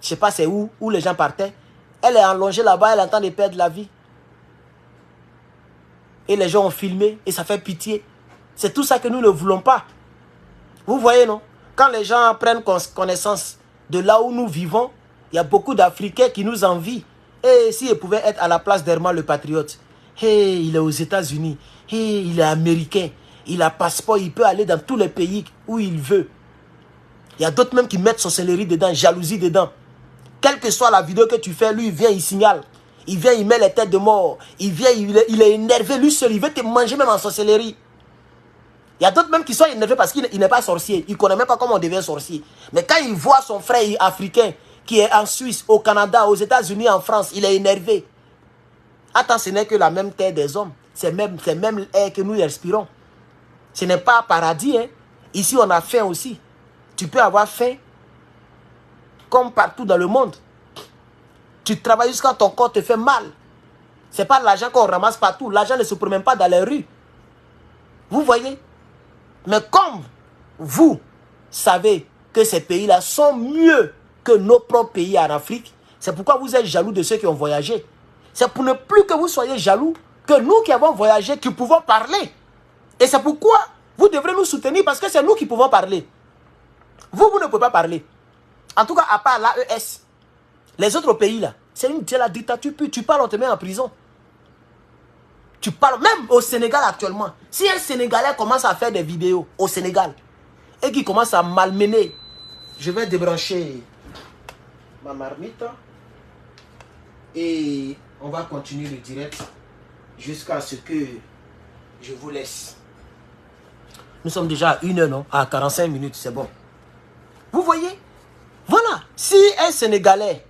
Je ne sais pas c'est où les gens partaient. Elle est allongée là-bas, elle est en train de perdre la vie. Et les gens ont filmé et ça fait pitié. C'est tout ça que nous ne voulons pas. Vous voyez, non? Quand les gens prennent connaissance de là où nous vivons, il y a beaucoup d'Africains qui nous envient. Et s'ils pouvaient être à la place d'Herman le Patriote, hey, il est aux États-Unis, hey, il est américain, il a passeport, il peut aller dans tous les pays où il veut. Il y a d'autres même qui mettent sorcellerie dedans, jalousie dedans. Quelle que soit la vidéo que tu fais, lui, il vient, il signale. Il vient, il met les têtes de mort. Il vient, il est énervé, lui seul, il veut te manger même en sorcellerie. Il y a d'autres même qui sont énervés parce qu'il n'est pas sorcier. Il ne connaît même pas comment on devient sorcier. Mais quand il voit son frère africain qui est en Suisse, au Canada, aux États-Unis, en France, il est énervé. Attends, ce n'est que la même terre des hommes. C'est même air que nous respirons. Ce n'est pas un paradis. Hein. Ici, on a faim aussi. Tu peux avoir faim comme partout dans le monde. Tu travailles jusqu'à ton corps te fait mal. Ce n'est pas l'argent qu'on ramasse partout. L'argent ne se promène pas dans les rues. Vous voyez? Mais comme vous savez que ces pays-là sont mieux que nos propres pays en Afrique, c'est pourquoi vous êtes jaloux de ceux qui ont voyagé. C'est pour ne plus que vous soyez jaloux que nous qui avons voyagé, qui pouvons parler. Et c'est pourquoi vous devrez nous soutenir parce que c'est nous qui pouvons parler. Vous ne pouvez pas parler. En tout cas, à part l'AES. Les autres pays là, c'est la dictature pure. Tu parles, on te met en prison. Tu parles, même au Sénégal actuellement. Si un Sénégalais commence à faire des vidéos au Sénégal et qui commence à malmener, je vais débrancher ma marmite et on va continuer le direct jusqu'à ce que je vous laisse. Nous sommes déjà à 1 heure, non? À 45 minutes, c'est bon. Vous voyez? Voilà. Si un Sénégalais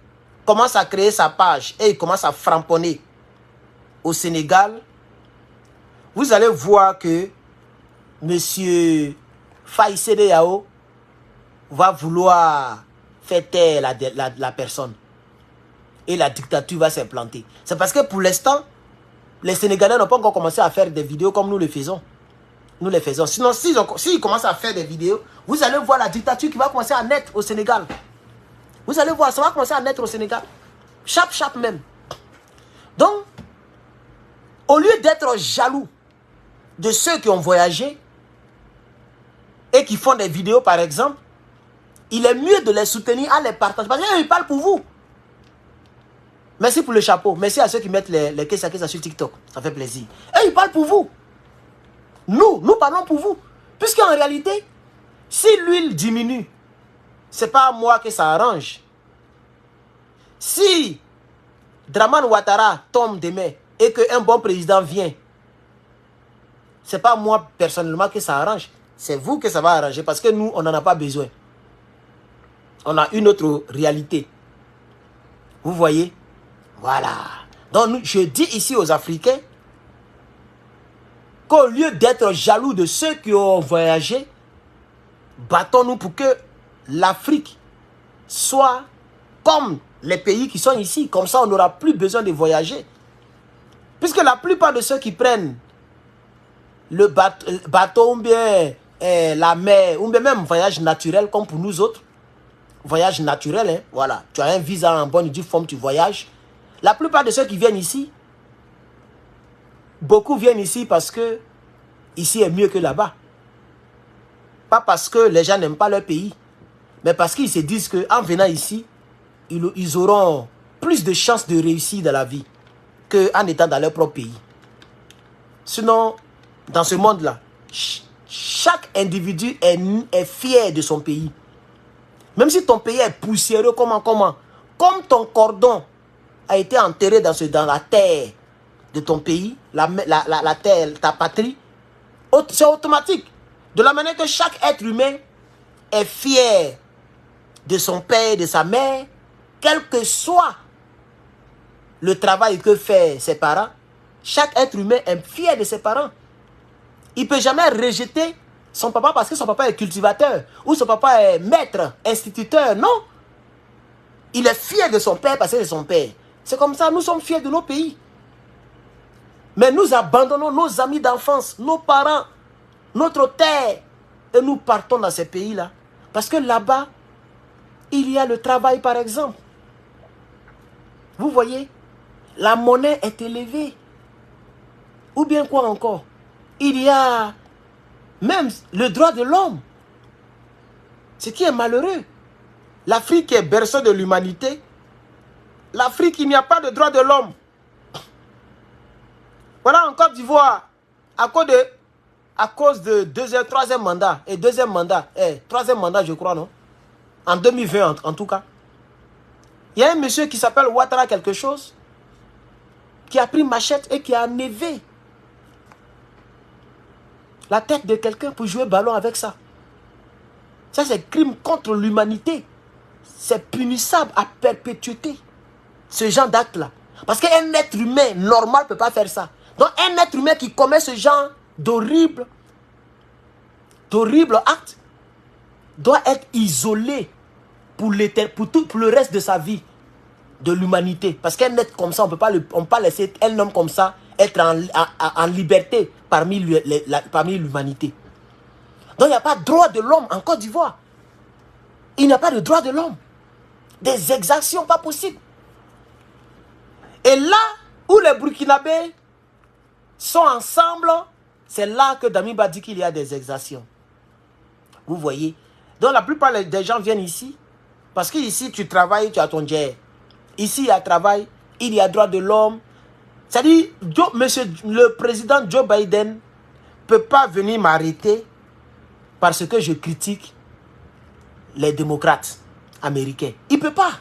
commence à créer sa page et il commence à framponner au Sénégal, vous allez voir que M. Faye Yao va vouloir faire taire la personne. Et la dictature va s'implanter. C'est parce que pour l'instant, les Sénégalais n'ont pas encore commencé à faire des vidéos comme nous le faisons. Nous les faisons. Sinon, s'ils commencent à faire des vidéos, vous allez voir la dictature qui va commencer à naître au Sénégal. Vous allez voir, ça va commencer à naître au Sénégal. Chap même. Donc, au lieu d'être jaloux de ceux qui ont voyagé et qui font des vidéos, par exemple, il est mieux de les soutenir en les partageant. Parce qu'ils parlent pour vous. Merci pour le chapeau. Merci à ceux qui mettent les caisses sur TikTok. Ça fait plaisir. Et ils parlent pour vous. Nous parlons pour vous. Puisqu'en réalité, si l'huile diminue, ce n'est pas à moi que ça arrange. Si Dramane Ouattara tombe demain et qu'un bon président vient, ce n'est pas moi personnellement que ça arrange. C'est vous que ça va arranger parce que nous, on n'en a pas besoin. On a une autre réalité. Vous voyez? Voilà. Donc, je dis ici aux Africains qu'au lieu d'être jaloux de ceux qui ont voyagé, battons-nous pour que l'Afrique soit comme les pays qui sont ici. Comme ça, on n'aura plus besoin de voyager. Puisque la plupart de ceux qui prennent le bateau ou bien la mer, ou bien même voyage naturel comme pour nous autres, voyage naturel, hein, voilà. Tu as un visa en bonne et due forme, tu voyages. La plupart de ceux qui viennent ici, beaucoup viennent ici parce que ici est mieux que là-bas. Pas parce que les gens n'aiment pas leur pays, mais parce qu'ils se disent qu'en venant ici, ils auront plus de chances de réussir dans la vie qu'en étant dans leur propre pays. Sinon, dans ce monde-là, chaque individu est fier de son pays. Même si ton pays est poussiéreux, comme ton cordon a été enterré dans la terre de ton pays, la terre, ta patrie, c'est automatique. De la manière que chaque être humain est fier de son père, de sa mère, quel que soit le travail que fait ses parents, chaque être humain est fier de ses parents. Il ne peut jamais rejeter son papa parce que son papa est cultivateur ou son papa est maître, instituteur. Non. Il est fier de son père parce que c'est son père. C'est comme ça, nous sommes fiers de nos pays. Mais nous abandonnons nos amis d'enfance, nos parents, notre terre et nous partons dans ces pays-là. Parce que là-bas, il y a le travail par exemple. Vous voyez, la monnaie est élevée. Ou bien quoi encore? Il y a même le droit de l'homme. Ce qui est malheureux. L'Afrique est berceau de l'humanité. L'Afrique, il n'y a pas de droit de l'homme. Voilà en Côte d'Ivoire, à cause de troisième mandat, troisième mandat je crois, non? En 2020 en tout cas. Il y a un monsieur qui s'appelle Ouattara quelque chose, qui a pris machette et qui a enlevé la tête de quelqu'un pour jouer ballon avec ça. Ça c'est crime contre l'humanité. C'est punissable à perpétuité. Ce genre d'acte là. Parce qu'un être humain normal ne peut pas faire ça. Donc un être humain qui commet ce genre d'horrible acte doit être isolé pour le reste de sa vie de l'humanité. Parce qu'un être comme ça, on ne peut pas laisser un homme comme ça être en liberté parmi l'humanité. Donc il n'y a pas de droit de l'homme en Côte d'Ivoire. Il n'y a pas de droit de l'homme. Des exactions pas possibles. Et là où les Burkinabés sont ensemble, c'est là que Damiba dit qu'il y a des exactions. Vous voyez? Donc la plupart des gens viennent ici, parce qu'ici tu travailles, tu as ton jet. Ici il y a travail, il y a droit de l'homme. C'est-à-dire, le président Joe Biden ne peut pas venir m'arrêter parce que je critique les démocrates américains. Il ne peut pas.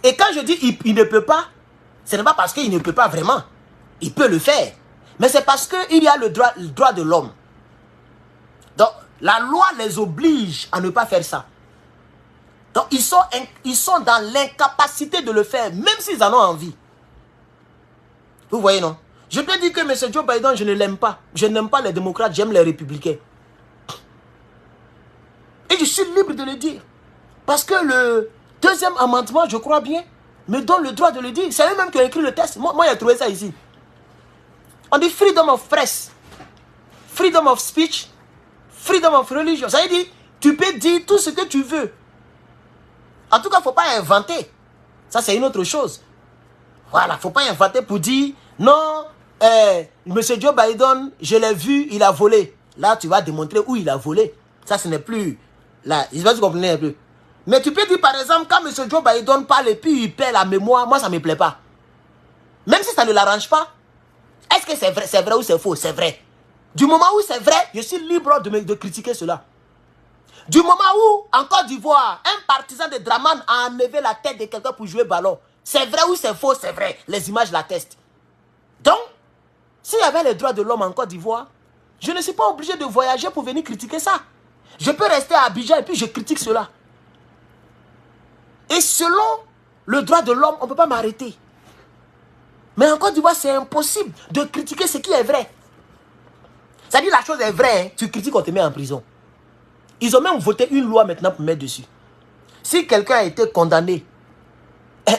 Et quand je dis il ne peut pas, ce n'est pas parce qu'il ne peut pas vraiment. Il peut le faire. Mais c'est parce qu'il y a le droit de l'homme. Donc, la loi les oblige à ne pas faire ça. Donc, ils sont dans l'incapacité de le faire, même s'ils en ont envie. Vous voyez, non? Je peux dire que M. Joe Biden, je ne l'aime pas. Je n'aime pas les démocrates, j'aime les républicains. Et je suis libre de le dire. Parce que le deuxième amendement, je crois bien, me donne le droit de le dire. C'est eux-mêmes qui ont écrit le texte. Moi j'ai trouvé ça ici. On dit freedom of press, freedom of speech, freedom of religion. Ça veut dire, tu peux dire tout ce que tu veux. En tout cas, il ne faut pas inventer. Ça, c'est une autre chose. Voilà, il ne faut pas inventer pour dire, non, M. Joe Biden, je l'ai vu, il a volé. Là, tu vas démontrer où il a volé. Ça, ce n'est plus... Là, je ne sais pas si vous comprenez un peu. Mais tu peux dire, par exemple, quand M. Joe Biden parle et puis il perd la mémoire, moi, ça ne me plaît pas. Même si ça ne l'arrange pas, est-ce que c'est vrai ou c'est faux? C'est vrai. Du moment où c'est vrai, je suis libre de critiquer cela. Du moment où, en Côte d'Ivoire, un partisan de Draman a enlevé la tête de quelqu'un pour jouer ballon, c'est vrai ou c'est faux? C'est vrai. Les images l'attestent. Donc, s'il y avait les droits de l'homme en Côte d'Ivoire, je ne suis pas obligé de voyager pour venir critiquer ça. Je peux rester à Abidjan et puis je critique cela. Et selon le droit de l'homme, on ne peut pas m'arrêter. Mais en Côte d'Ivoire, c'est impossible de critiquer ce qui est vrai. C'est-à-dire la chose est vraie, hein, tu critiques, on te met en prison. Ils ont même voté une loi maintenant pour mettre dessus. Si quelqu'un a été condamné,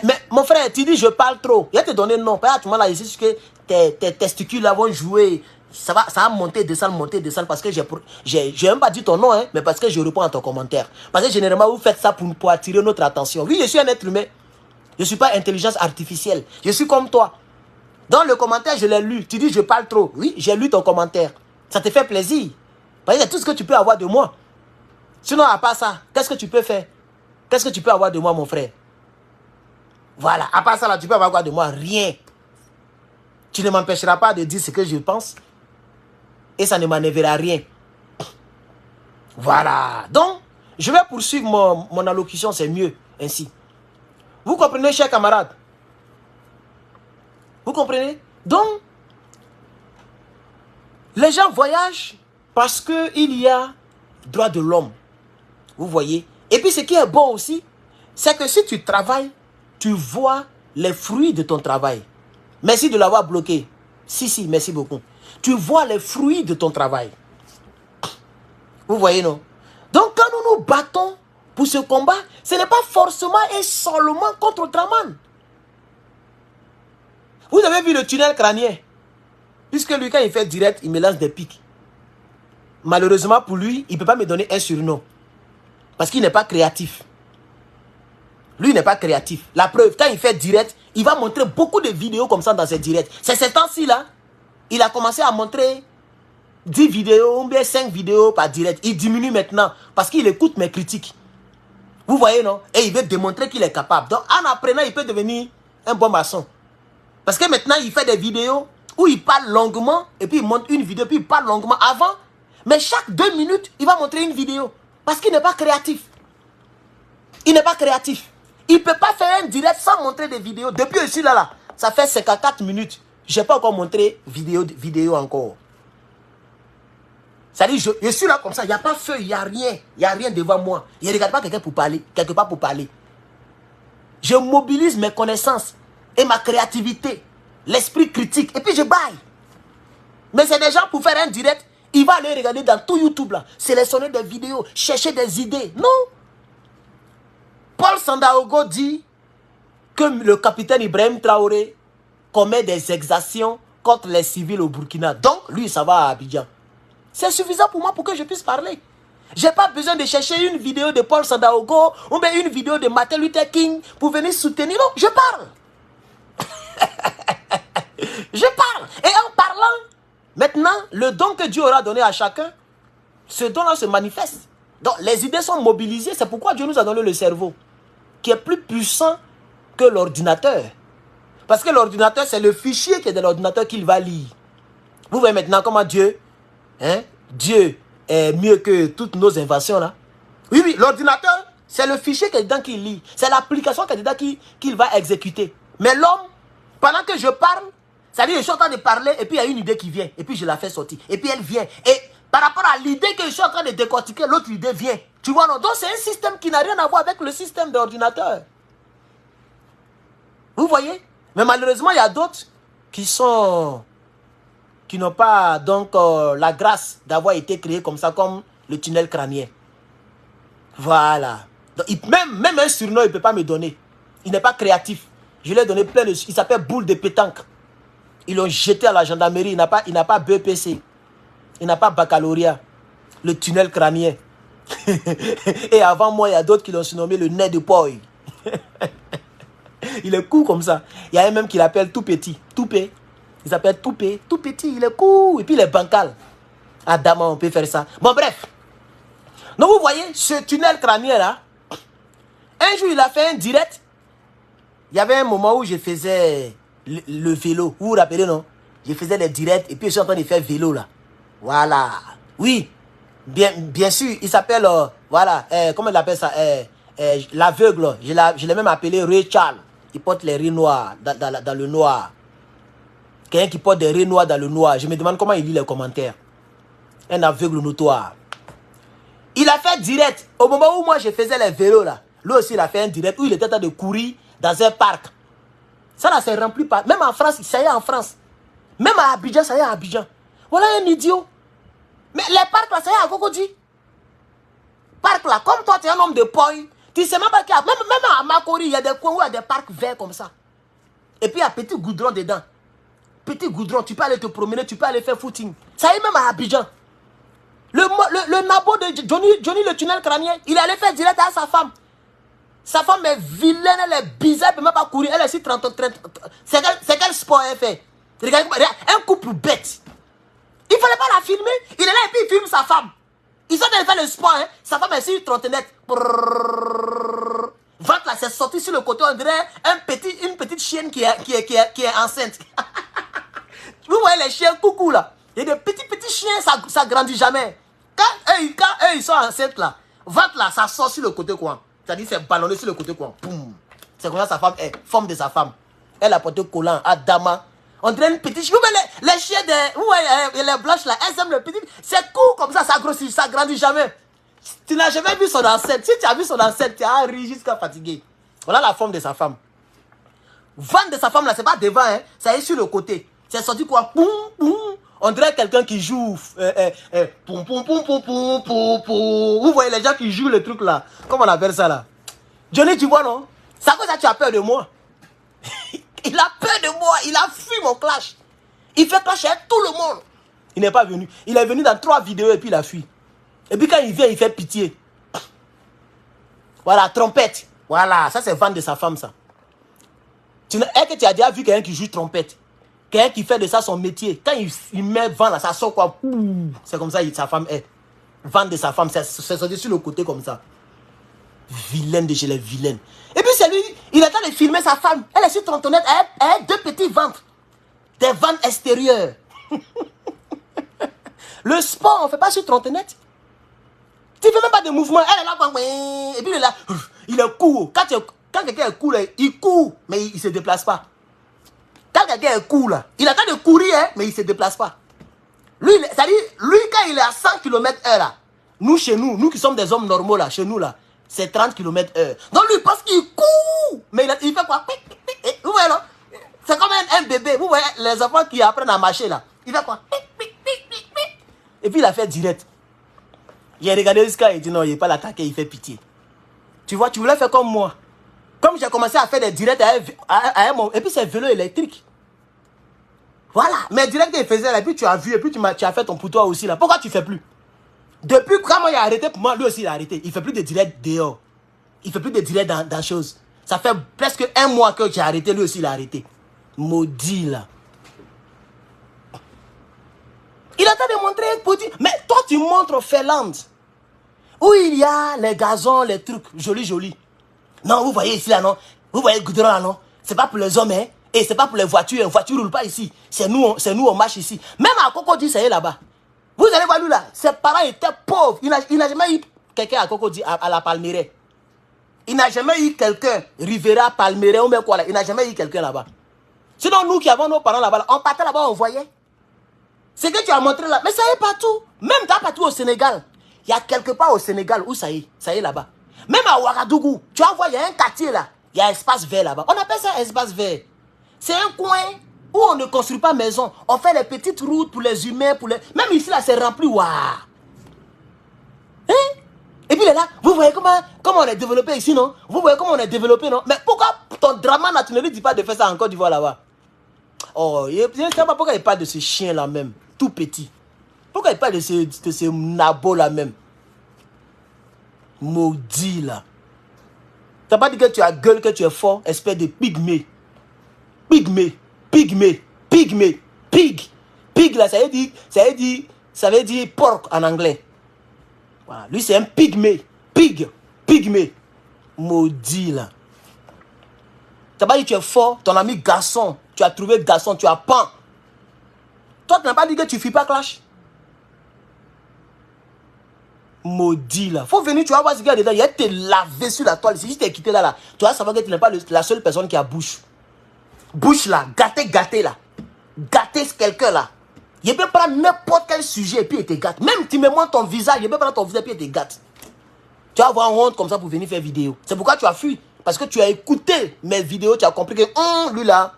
mais mon frère, tu dis je parle trop. Il va te donner non. Pas tu m'as là ici que tes testicules là vont jouer. Ça va monter, descendre parce que j'ai même pas dit ton nom, hein, mais parce que je réponds à ton commentaire. Parce que généralement, vous faites ça pour attirer notre attention. Oui, je suis un être humain. Je ne suis pas intelligence artificielle. Je suis comme toi. Dans le commentaire, je l'ai lu. Tu dis je parle trop. Oui, j'ai lu ton commentaire. Ça te fait plaisir. Parce que c'est tout ce que tu peux avoir de moi. Sinon, à part ça, qu'est-ce que tu peux faire? Qu'est-ce que tu peux avoir de moi, mon frère? Voilà, à part ça, là, tu peux avoir quoi de moi? Rien. Tu ne m'empêcheras pas de dire ce que je pense. et ça ne manœuvrera rien. Voilà. Donc, je vais poursuivre mon allocution, c'est mieux ainsi. Vous comprenez, chers camarades? Vous comprenez? Donc, les gens voyagent parce qu'il y a droit de l'homme. Vous voyez? Et puis, ce qui est bon aussi, c'est que si tu travailles, tu vois les fruits de ton travail. Merci de l'avoir bloqué. Si, merci beaucoup. Tu vois les fruits de ton travail. Vous voyez, non? Donc, quand nous nous battons pour ce combat, ce n'est pas forcément et seulement contre Ultraman. Vous avez vu le tunnel crânien? Puisque lui, quand il fait direct, il me lance des pics. Malheureusement pour lui, il ne peut pas me donner un surnom. Parce qu'il n'est pas créatif. Lui, il n'est pas créatif. La preuve, quand il fait direct, il va montrer beaucoup de vidéos comme ça dans ses directs. C'est ces temps-ci là, il a commencé à montrer 10 vidéos ou bien 5 vidéos par direct. Il diminue maintenant parce qu'il écoute mes critiques. Vous voyez, non? Et il veut démontrer qu'il est capable. Donc, en apprenant, il peut devenir un bon maçon. Parce que maintenant, il fait des vidéos où il parle longuement et puis il montre une vidéo, puis il parle longuement avant. Mais chaque 2 minutes, il va montrer une vidéo. Parce qu'il n'est pas créatif. Il n'est pas créatif. Il ne peut pas faire un direct sans montrer des vidéos. Depuis ici, là, ça fait 54 minutes. Je n'ai pas encore montré vidéo encore. C'est-à-dire, je suis là comme ça, il n'y a pas feu, il n'y a rien. Il n'y a rien devant moi. Je ne regarde pas quelqu'un pour parler, quelque part pour parler. Je mobilise mes connaissances et ma créativité, l'esprit critique, et puis je baille. Mais c'est des gens pour faire un direct, il va aller regarder dans tout YouTube, là, sélectionner des vidéos, chercher des idées. Non. Paul Sandaogo dit que le capitaine Ibrahim Traoré commet des exactions contre les civils au Burkina. Donc, lui, ça va à Abidjan. C'est suffisant pour moi pour que je puisse parler. Je n'ai pas besoin de chercher une vidéo de Paul Sandaogo ou bien une vidéo de Martin Luther King pour venir soutenir. Non, je parle. Je parle. Et en parlant, maintenant, le don que Dieu aura donné à chacun, ce don-là se manifeste. Donc, les idées sont mobilisées. C'est pourquoi Dieu nous a donné le cerveau, qui est plus puissant que l'ordinateur. Parce que l'ordinateur, c'est le fichier qui est dans l'ordinateur qu'il va lire. Vous voyez maintenant comment Dieu est mieux que toutes nos inventions là. Oui, l'ordinateur, c'est le fichier qui est dedans qu'il lit. C'est l'application qui est dedans qu'il va exécuter. Mais l'homme, pendant que je parle, c'est-à-dire je suis en train de parler et puis il y a une idée qui vient. Et puis je la fais sortir. Et puis elle vient. Et par rapport à l'idée que je suis en train de décortiquer, l'autre idée vient. Tu vois, non? Donc c'est un système qui n'a rien à voir avec le système d'ordinateur. Vous voyez? Mais malheureusement, il y a d'autres qui n'ont pas donc la grâce d'avoir été créés comme ça, comme le tunnel crânien. Voilà. Donc, même un surnom, il ne peut pas me donner. Il n'est pas créatif. Je lui ai donné plein de... Il s'appelle Boule de pétanque. Ils l'ont jeté à la gendarmerie. Il n'a pas BPC. Il n'a pas baccalauréat. Le tunnel crânien. Et avant moi, il y a d'autres qui l'ont surnommé le nez de poil. Il est court comme ça. Il y a un même qui l'appelle tout petit. Toupé. Il s'appelle Toupé. Tout petit, il est court. Et puis il est bancal. Adam, on peut faire ça. Bon, bref. Donc vous voyez, ce tunnel crânien là, un jour il a fait un direct. Il y avait un moment où je faisais le vélo. Vous vous rappelez, non? Je faisais des directs et puis je suis en train de faire vélo là. Voilà. Oui. Bien sûr, il s'appelle, voilà, comment il appelle ça? L'aveugle. Je l'ai même appelé Ray Charles. Il porte les raies noirs dans le noir. Quelqu'un qui porte des raies noires dans le noir. Je me demande comment il lit les commentaires. Un aveugle notoire. Il a fait direct. Au moment où moi je faisais les vélos là, lui aussi il a fait un direct où il était en train de courir dans un parc. Ça là c'est rempli par... Même en France, ça y est en France. Même à Abidjan, ça y est à Abidjan. Voilà un idiot. Mais les parcs là, ça y est à Cocody. Parc là, comme toi tu es un homme de poing, tu sais même pas qu'il y a... Même à Makori, il y a des coins où il y a des parcs verts comme ça. Et puis il y a petit goudron dedans. Petit goudron, tu peux aller te promener, tu peux aller faire footing. Ça y est même à Abidjan. Le nabo de Johnny le tunnel crânien, il allait faire direct à sa femme. Sa femme est vilaine, elle est bizarre, elle ne peut même pas courir. Elle est si 30. C'est quel sport elle fait? Regarde, un couple bête. Il ne fallait pas la filmer. Il est là et puis il filme sa femme. Ils sont en train de faire le sport. Hein. Sa femme est sur 30 mètres. Ventre là, c'est sorti sur le côté. On dirait une petite chienne qui est enceinte. Vous voyez les chiens coucou là. Il y a des petits chien, ça grandit jamais. Quand eux, ils sont enceintes là, ventre là, ça sort sur le côté coin. C'est-à-dire c'est ballonné sur le côté coin. C'est comme ça sa femme est, forme de sa femme. Elle a porté collant à Dama. On dirait une petite... Vous voyez les chiens les blanches là, elles aiment le petit. C'est court comme ça grossit, ça grandit jamais. Tu n'as jamais vu son ancêtre. Si tu as vu son ancêtre, tu as ri jusqu'à fatiguer. Voilà la forme de sa femme. Ventre de sa femme là, c'est pas devant, hein. Ça est sur le côté. C'est sorti quoi? Poum, poum. On dirait quelqu'un qui joue. Poum, poum, poum, poum, poum, poum, poum. Vous voyez les gens qui jouent le truc là. Comment on appelle ça là? Johnny, tu vois non? C'est à cause ça tu as peur de moi. Il a peur de moi. Il a fui mon clash. Il fait clasher tout le monde. Il n'est pas venu. Il est venu dans 3 vidéos et puis il a fui. Et puis quand il vient, il fait pitié. Voilà, trompette. Voilà, ça c'est ventre de sa femme ça. Est-ce que tu as déjà vu quelqu'un qui joue trompette? Quelqu'un qui fait de ça son métier. Quand il met vent là, ça sort quoi? C'est comme ça sa femme est. Ventre de sa femme, c'est sorti sur le côté comme ça. Vilaine de chez les vilaines. Et puis c'est lui, il est en train de filmer sa femme. Elle est sur trontonnette, elle a 2 petits ventres. Des ventres extérieurs. Le sport, on ne fait pas sur trontonnette. Tu ne fais même pas de mouvement. Elle est là, et puis il est là. Il est court. Quand quelqu'un est court, il court, mais il ne se déplace pas. Quand quelqu'un est court, là, il a le temps de courir, hein, mais il ne se déplace pas. Lui, c'est-à-dire, lui, quand il est à 100 km/h, là, nous, chez nous qui sommes des hommes normaux, là, chez nous, là, c'est 30 km/h. Donc lui, parce qu'il court, mais il fait quoi? Vous voyez, là? C'est comme un bébé. Vous voyez, les enfants qui apprennent à marcher, là. Il fait quoi? Et puis il a fait direct. J'ai regardé jusqu'à il dit non, il n'est pas l'attaquer, il fait pitié. Tu vois, tu voulais faire comme moi. Comme j'ai commencé à faire des directs et puis c'est vélo électrique. Voilà. Mais direct il faisait là, et puis tu as vu, et puis tu as fait ton pour toi aussi là. Pourquoi tu ne fais plus? Depuis quand moi il a arrêté, pour moi, lui aussi il a arrêté. Il ne fait plus de direct dehors. Il ne fait plus de direct dans choses. Ça fait presque 1 mois que j'ai arrêté, lui aussi il a arrêté. Maudit là. Il a tenté de montrer petit. Mais toi tu montres Finlande. Où il y a les gazons, les trucs jolis. Non, vous voyez ici là, non? Vous voyez le goudron là, non? C'est pas pour les hommes, hein? Et c'est pas pour les voitures. Les voitures ne roulent pas ici. C'est nous, on marche ici. Même à Cocody, ça y est là-bas. Vous allez voir lui là. Ses parents étaient pauvres. Il n'a jamais eu quelqu'un à Cocody, à la Palmeraie. Il n'a jamais eu quelqu'un, Rivera, Palmeraie ou même quoi là. Il n'a jamais eu quelqu'un là-bas. Sinon, nous qui avons nos parents là-bas, on partait là-bas, on voyait. C'est que tu as montré là. Mais ça y est partout. Même partout au Sénégal. Il y a quelque part au Sénégal où ça y est là-bas. Même à Ouagadougou, tu vas voir, il y a un quartier là. Il y a un espace vert là-bas. On appelle ça espace vert. C'est un coin où on ne construit pas maison. On fait les petites routes pour les humains. Même ici là, c'est rempli. Waouh. Hein? Et puis là, vous voyez comment on est développé ici, non? Vous voyez comment on est développé, non? Mais pourquoi ton drama là, tu ne lui dis pas de faire ça en Côte d'Ivoire là-bas? Oh, je ne sais pas pourquoi il parle de ce chien là même, tout petit. Pourquoi il parle de ce nabo là même? Maudit là. Tu n'as pas dit que tu as gueule, que tu es fort, espèce de pygmée. Pygmée. Pig là, ça veut dire porc en anglais. Voilà. Lui c'est un pygmée. Pygmée. Maudit là. Tu n'as pas dit que tu es fort, ton ami garçon. Tu as trouvé garçon, tu as pan. Toi, tu n'as pas dit que tu ne fuis pas clash. Maudit là. Faut venir, tu vas voir ce gars dedans. Il a été lavé sur la toile. Si je t'ai quitté là, tu vas savoir que tu n'es pas la seule personne qui a bouche. Bouche là, gâté là. Gâté quelqu'un là. Il peut prendre n'importe quel sujet et puis il te gâte. Même tu me montres ton visage, il peut prendre ton visage et puis il te gâte. Tu vas avoir honte comme ça pour venir faire vidéo. C'est pourquoi tu as fui. Parce que tu as écouté mes vidéos, tu as compris que lui là,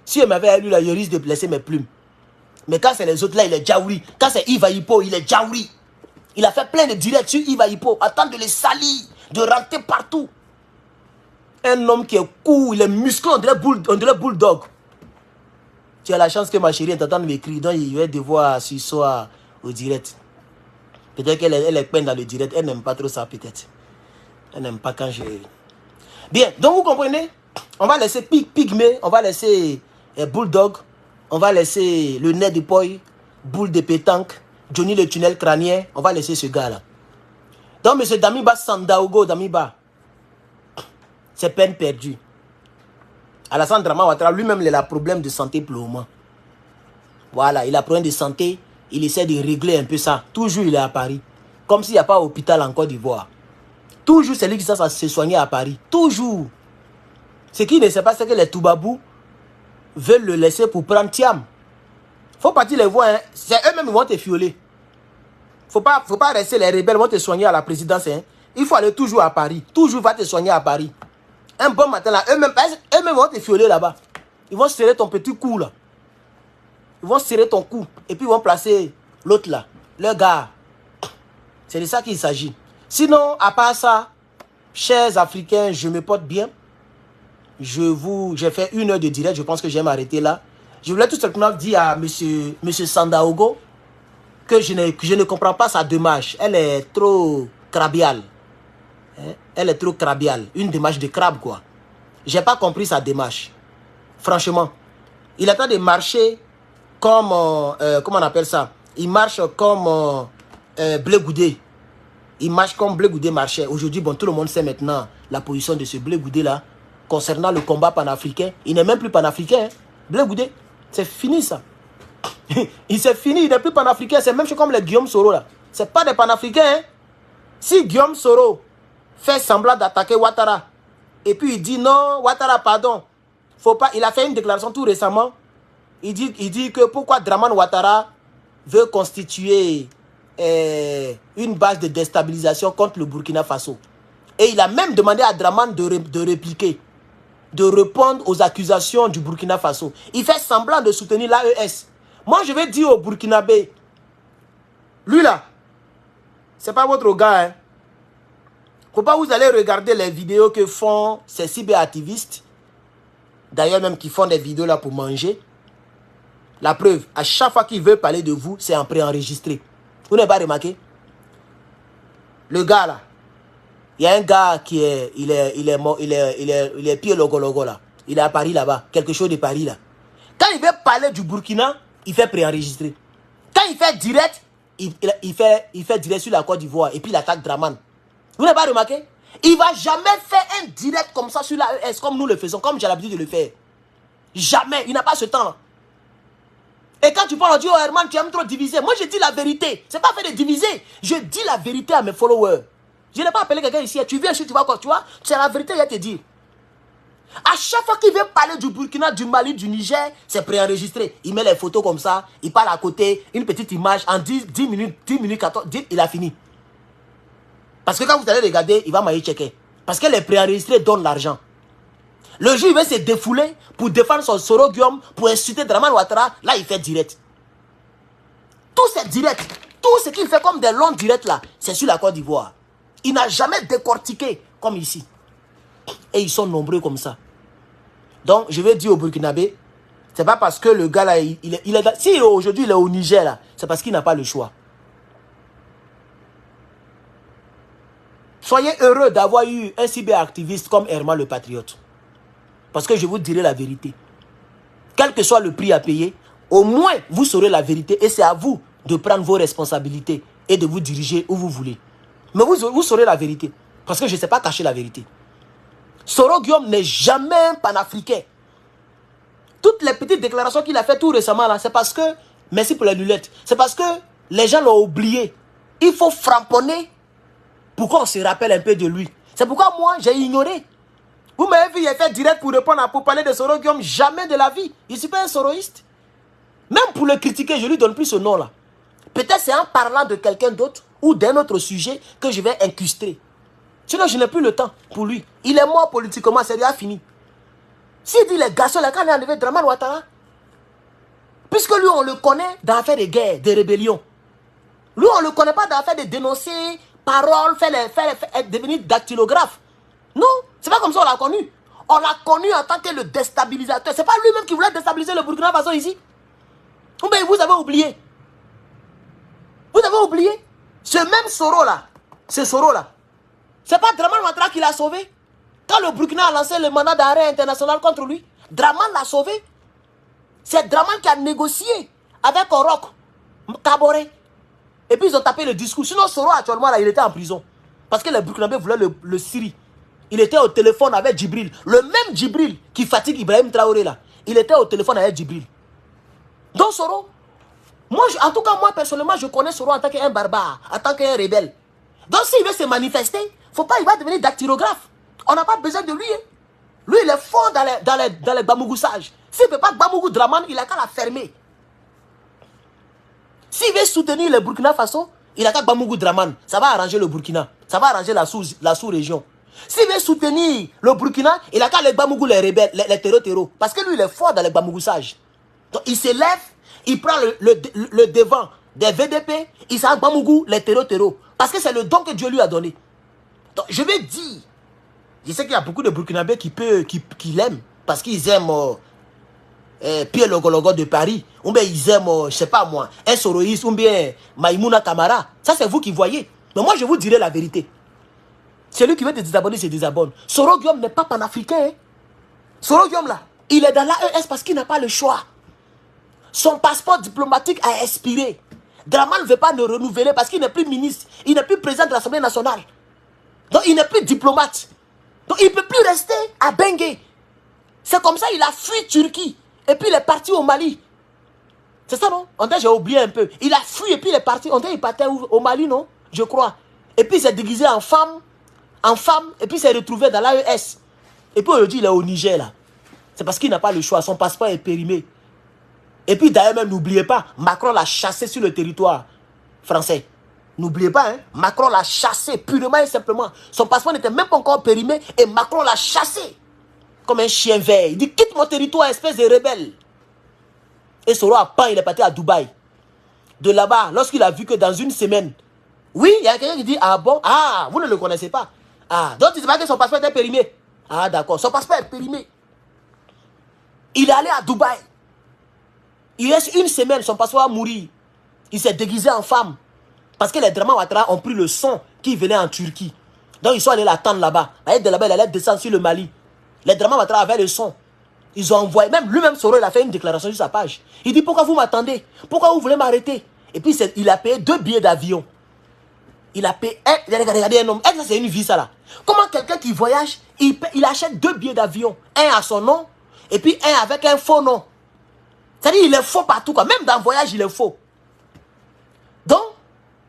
si il m'avait lui là, il risque de blesser mes plumes. Mais quand c'est les autres là, il est jaouri. Quand c'est Yves Hippo, il est jaouri. Il a fait plein de directs sur Yves Hippo. Attends de les salir, de rentrer partout. Un homme qui est court, il est musclé, on dirait bulldog. Tu as la chance que ma chérie t'entend m'écrire, donc il va devoir ce soir au direct. Peut-être qu'elle est peine dans le direct, elle n'aime pas trop ça peut-être. Elle n'aime pas quand je... Bien, donc vous comprenez? On va laisser Pygmée, on va laisser Bulldog, on va laisser le nez de poil, boule de pétanque, Johnny le tunnel crânien, on va laisser ce gars-là. Donc, M. Damiba Sandaogo Damiba, c'est peine perdue. Alassane Dramane Ouattara, lui-même, il a un problème de santé pour le moment. Voilà, il a un problème de santé. il essaie de régler un peu ça. Toujours, il est à Paris. Comme s'il n'y a pas d'hôpital en Côte d'Ivoire. Toujours, c'est lui qui s'est se soigner à Paris. Toujours. Ce qui ne sait pas, c'est que les Toubabou veulent le laisser pour prendre Thiam. Faut pas dire les voix, hein. C'est eux-mêmes qui vont te fioler. Faut pas rester, les rebelles vont te soigner à la présidence. Hein. Il faut aller toujours à Paris. Toujours va te soigner à Paris. Un bon matin là, eux-mêmes vont te fioler là-bas. Ils vont serrer ton petit cou là. Ils vont serrer ton cou. Et puis ils vont placer l'autre là. Le gars. C'est de ça qu'il s'agit. Sinon, à part ça, chers Africains, je me porte bien. J'ai fait 1 heure de direct. Je pense que je vais m'arrêter là. Je voulais tout simplement dire à monsieur Sandaogo que je ne comprends pas sa démarche. Elle est trop crabiale. Hein? Elle est trop crabiale. Une démarche de crabe, quoi. J'ai pas compris sa démarche. Franchement. Il est en train de marcher comme... comment on appelle ça? Il marche comme Blé Goudé. Il marche comme Blé Goudé marchait. Aujourd'hui, bon, tout le monde sait maintenant la position de ce Blé Goudé là concernant le combat panafricain. Il n'est même plus panafricain. Hein? Blé Goudé, c'est fini ça. Il s'est fini, il n'est plus panafricain. C'est même chose comme les Guillaume Soro là. C'est pas des panafricains. Hein? Si Guillaume Soro fait semblant d'attaquer Ouattara et puis il dit non, Ouattara, pardon, faut pas. Il a fait une déclaration tout récemment. Il dit que pourquoi Draman Ouattara veut constituer une base de déstabilisation contre le Burkina Faso. Et il a même demandé à Draman de répliquer, de répondre aux accusations du Burkina Faso. Il fait semblant de soutenir l'AES. Moi, je vais dire au Burkinabé, lui là, c'est pas votre gars. Hein. Faut pas vous allez regarder les vidéos que font ces cyberactivistes. D'ailleurs, même qui font des vidéos là pour manger. La preuve, à chaque fois qu'ils veulent parler de vous, c'est en préenregistré. Vous n'avez pas remarqué? Le gars là, il y a un gars qui est, il est pied logo là. Il est à Paris là-bas, quelque chose de Paris là. Quand il veut parler du Burkina, il fait préenregistrer. Quand il fait direct, il fait direct sur la Côte d'Ivoire et puis il attaque Draman. Vous n'avez pas remarqué? Il ne va jamais faire un direct comme ça sur l'AES, comme nous le faisons, comme j'ai l'habitude de le faire. Jamais, il n'a pas ce temps là. Et quand tu parles, on dit, oh Herman, tu aimes trop diviser. Moi, je dis la vérité. Ce n'est pas fait de diviser. Je dis la vérité à mes followers. Je n'ai pas appelé quelqu'un ici. Tu viens ici, tu vas quoi, tu vois? C'est la vérité, il va te dire. À chaque fois qu'il veut parler du Burkina, du Mali, du Niger, c'est préenregistré. Il met les photos comme ça, il parle à côté, une petite image, en 10 minutes, 14, 10, il a fini. Parce que quand vous allez regarder, il va m'aller checker. Parce que les préenregistrés donnent l'argent. Le jour, il veut se défouler pour défendre son Soro Guillaume, pour insulter Draman Ouattara, là, il fait direct. Tout c'est direct. Tout ce qu'il fait comme des longs directs là, c'est sur la Côte d'Ivoire. Il n'a jamais décortiqué comme ici. Et ils sont nombreux comme ça. Donc, je vais dire au Burkinabé, c'est pas parce que le gars là, si aujourd'hui il est au Niger là, c'est parce qu'il n'a pas le choix. Soyez heureux d'avoir eu un cyberactiviste comme Herman le Patriote. Parce que je vous dirai la vérité. Quel que soit le prix à payer, au moins vous saurez la vérité et c'est à vous de prendre vos responsabilités et de vous diriger où vous voulez. Mais vous saurez la vérité. Parce que je ne sais pas cacher la vérité. Soro Guillaume n'est jamais un panafricain. Toutes les petites déclarations qu'il a fait tout récemment là, c'est parce que, merci pour les lunettes, c'est parce que les gens l'ont oublié. Il faut framponner pour qu'on se rappelle un peu de lui. C'est pourquoi moi j'ai ignoré. Vous m'avez vu, il a fait direct pour parler de Soro Guillaume. Jamais de la vie. Il ne suis pas un soroïste. Même pour le critiquer, je ne lui donne plus ce nom-là. Peut-être c'est en parlant de quelqu'un d'autre ou d'un autre sujet que je vais incruster. Sinon, je n'ai plus le temps pour lui. Il est mort politiquement, c'est déjà fini. S'il dit les garçons, là, quand il a enlevé Draman Ouattara, puisque lui, on le connaît dans l'affaire de guerre, de rébellion. Lui, on ne le connaît pas dans l'affaire de dénoncer, parole, devenir dactylographe. Non, c'est pas comme ça on l'a connu. On l'a connu en tant que le déstabilisateur. C'est pas lui-même qui voulait déstabiliser le Burkina Faso ici. Mais vous avez oublié. Vous avez oublié. Ce même Soro là, c'est pas Draman Ouattara qui l'a sauvé. Quand le Burkina a lancé le mandat d'arrêt international contre lui, Draman l'a sauvé. C'est Draman qui a négocié avec Orok, Kaboré. Et puis ils ont tapé le discours. Sinon Soro actuellement là, il était en prison. Parce que les Burkinabés voulaient le Syrie. Il était au téléphone avec Djibril. Le même Djibril qui fatigue Ibrahim Traoré là. Il était au téléphone avec Djibril. Donc Soro, Moi, en tout cas, moi, personnellement, je connais Soro en tant qu'un barbare, en tant qu'un rebelle. Donc, s'il veut se manifester, faut pas, il va devenir dactylographe. On n'a pas besoin de lui. Hein. Lui, il est fort dans les bamougoussages. S'il ne peut pas Bamougou Draman, il a qu'à la fermer. S'il veut soutenir le Burkina Faso, il a qu'à Bamougou Draman. Ça va arranger le Burkina. Ça va arranger la sous-région. S'il veut soutenir le Burkina, il a qu'à les Bamougou, les rebelles, les terreaux. Parce que lui, il est fort dans les bamougoussages. Donc, il s'élève, il prend le devant des VDP, il s'en Bamougou, les terreaux. Parce que c'est le don que Dieu lui a donné. Donc, je vais dire, je sais qu'il y a beaucoup de Burkinabés qui l'aiment. Parce qu'ils aiment Pierre Logologo de Paris. Ou bien ils aiment, je ne sais pas moi, un Soroïs ou bien Maïmouna Kamara. Ça, c'est vous qui voyez. Mais moi, je vous dirai la vérité. Celui qui veut te désabonner, se désabonne. Soro Guillaume n'est pas panafricain. Hein. Soro Guillaume, là, il est dans l'AES parce qu'il n'a pas le choix. Son passeport diplomatique a expiré. Draman ne veut pas le renouveler parce qu'il n'est plus ministre. Il n'est plus président de l'Assemblée nationale. Donc, il n'est plus diplomate. Donc, il ne peut plus rester à Bengué. C'est comme ça, il a fui Turquie. Et puis, il est parti au Mali. C'est ça, non? En fait, j'ai oublié un peu. Il a fui et puis il est parti. On dit qu'il partait au Mali, non? Je crois. Et puis, il s'est déguisé en femme. Et puis, il s'est retrouvé dans l'AES. Et puis, aujourd'hui, il est au Niger, là. C'est parce qu'il n'a pas le choix. Son passeport est périmé. Et puis, d'ailleurs, même, n'oubliez pas, Macron l'a chassé sur le territoire français. N'oubliez pas, hein, Macron l'a chassé purement et simplement. Son passeport n'était même pas encore périmé et Macron l'a chassé comme un chien vert. Il dit, quitte mon territoire, espèce de rebelle. Et Soro a pas, il est parti à Dubaï. De là-bas, lorsqu'il a vu que dans une semaine, oui, il y a quelqu'un qui dit, ah bon, ah, vous ne le connaissez pas. Ah, donc tu ne sais pas que son passeport était périmé. Ah, d'accord, son passeport est périmé. Il est allé à Dubaï. Il reste une semaine, son passeport a mouru. Il s'est déguisé en femme. Parce que les Draman Ouattara ont pris le son qui venait en Turquie. Donc ils sont allés l'attendre là-bas. De là-bas, il allait descendre sur le Mali. Les Draman Ouattara avaient le son. Ils ont envoyé, même lui-même Soro, il a fait une déclaration sur sa page. Il dit, pourquoi vous m'attendez? Pourquoi vous voulez m'arrêter? Et puis il a payé 2 billets d'avion. Il a payé, regardez un homme, ça c'est une vie ça là. Comment quelqu'un qui voyage, il achète 2 billets d'avion. Un à son nom, et puis un avec un faux nom. C'est-à-dire il est faux partout quoi. Même dans le voyage, il est faux. Donc,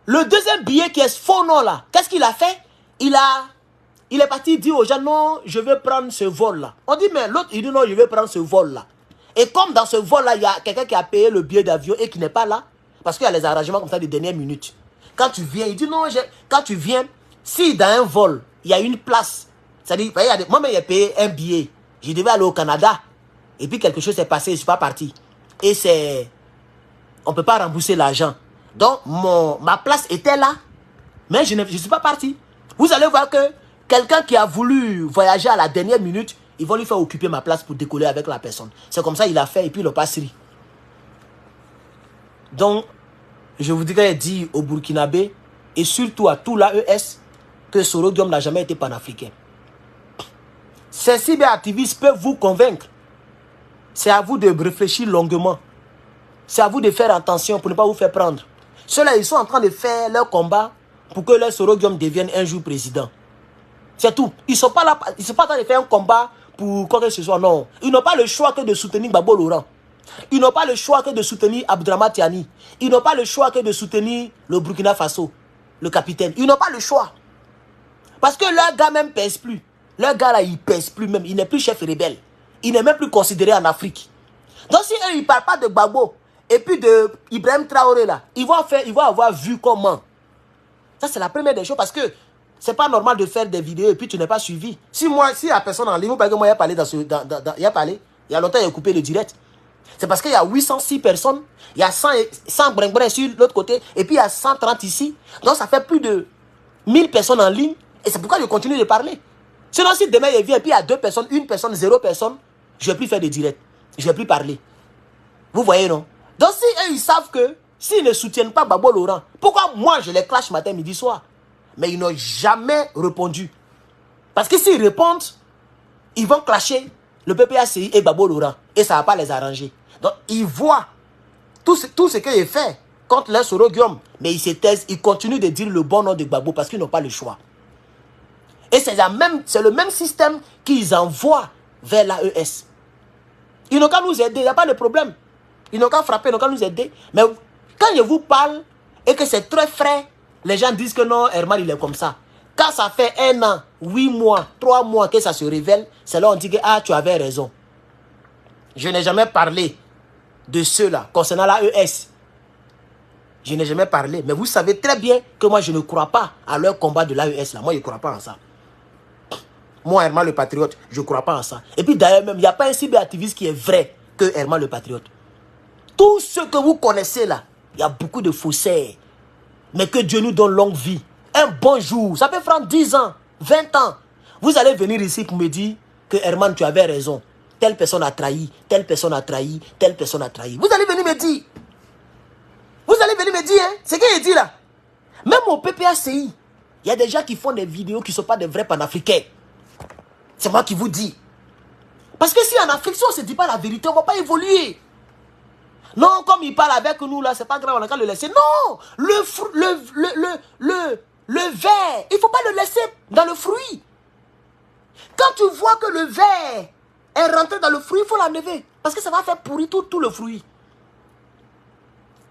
le deuxième billet qui est faux nom là, qu'est-ce qu'il a fait? Il est parti dire aux gens, non, je vais prendre ce vol là. On dit, mais l'autre, il dit, non, je vais prendre ce vol là. Et comme dans ce vol là, il y a quelqu'un qui a payé le billet d'avion et qui n'est pas là, parce qu'il y a les arrangements comme ça de dernière minute. Quand tu viens, il dit, non, quand tu viens, si dans un vol, il y a une place, c'est-à-dire, moi-même, j'ai payé un billet. Je devais aller au Canada. Et puis quelque chose s'est passé, je ne suis pas parti. Et c'est, on ne peut pas rembourser l'argent. Donc, ma place était là, mais je ne suis pas parti. Vous allez voir que quelqu'un qui a voulu voyager à la dernière minute, ils vont lui faire occuper ma place pour décoller avec la personne. C'est comme ça qu'il a fait et puis il n'a pas sri. Donc, je voudrais dire aux Burkinabés et surtout à tout l'AES que Soro Guillaume n'a jamais été panafricain. Ces cyberactivistes peuvent vous convaincre. C'est à vous de réfléchir longuement. C'est à vous de faire attention pour ne pas vous faire prendre. Ceux-là, ils sont en train de faire leur combat pour que leur Soro Guillaume devienne un jour président. C'est tout. Ils ne sont pas là, ils sont pas en train de faire un combat pour quoi que ce soit. Non. Ils n'ont pas le choix que de soutenir Gbagbo Laurent. Ils n'ont pas le choix que de soutenir Abdourahmane Tiani. Ils n'ont pas le choix que de soutenir le Burkina Faso, le capitaine. Ils n'ont pas le choix. Parce que leur gars même ne pèse plus. Leur gars là, il ne pèse plus même. Il n'est plus chef rebelle. Il n'est même plus considéré en Afrique. Donc si eux, ils ne parlent pas de Gbagbo et puis de Ibrahim Traoré là, ils vont avoir vu comment. Ça, c'est la première des choses parce que c'est pas normal de faire des vidéos et puis tu n'es pas suivi. Si la personne en ligne, vous voyez que moi, il a parlé il y a longtemps, il a coupé le direct. C'est parce qu'il y a 806 personnes, il y a 100 brin sur l'autre côté, et puis il y a 130 ici. Donc ça fait plus de 1000 personnes en ligne, et c'est pourquoi je continue de parler. Sinon, si demain il vient, et puis il y a 2 personnes, 1 personne, 0 personne, je ne vais plus faire de direct. Je ne vais plus parler. Vous voyez, non? Donc si eux, ils savent que s'ils ne soutiennent pas Gbagbo Laurent, pourquoi moi je les clash matin, midi, soir? Mais ils n'ont jamais répondu. Parce que s'ils répondent, ils vont clasher le PPACI et Gbagbo Laurent. Et ça ne va pas les arranger. Donc, ils voient tout ce qu'il fait contre leur Soro Guillaume. Mais ils se taisent, ils continuent de dire le bon nom de Gbagbo parce qu'ils n'ont pas le choix. Et c'est le même système qu'ils envoient vers l'AES. Ils n'ont qu'à nous aider, il n'y a pas de problème. Ils n'ont qu'à frapper, ils n'ont qu'à nous aider. Mais Quand je vous parle et que c'est très frais, les gens disent que non, Herman, il est comme ça. Quand ça fait 1 an, 8 mois, 3 mois que ça se révèle, c'est là on dit que ah, tu avais raison. Je n'ai jamais parlé de ceux-là concernant l'AES. Je n'ai jamais parlé. Mais vous savez très bien que moi, je ne crois pas à leur combat de l'AES là. Moi, je ne crois pas en ça. Moi, Herman le Patriote, je ne crois pas en ça. Et puis d'ailleurs même, il n'y a pas un cyberactiviste qui est vrai que Herman le Patriote. Tous ceux que vous connaissez là, il y a beaucoup de faussaires. Mais que Dieu nous donne longue vie. Un bon jour, ça peut prendre 10 ans, 20 ans. Vous allez venir ici pour me dire que Herman, tu avais raison. Telle personne a trahi, telle personne a trahi, telle personne a trahi. Vous allez venir me dire. Vous allez venir me dire, hein, c'est ce qu'il dit là. Même au PPACI, il y a des gens qui font des vidéos qui ne sont pas des vrais panafricains. C'est moi qui vous dis. Parce que si en Afrique, si on ne se dit pas la vérité, on ne va pas évoluer. Non, comme il parle avec nous là, c'est pas grave, on a qu'à le laisser. Non, le verre, il ne faut pas le laisser dans le fruit. Quand tu vois que le verre est rentré dans le fruit, il faut l'enlever. Parce que ça va faire pourrir tout le fruit.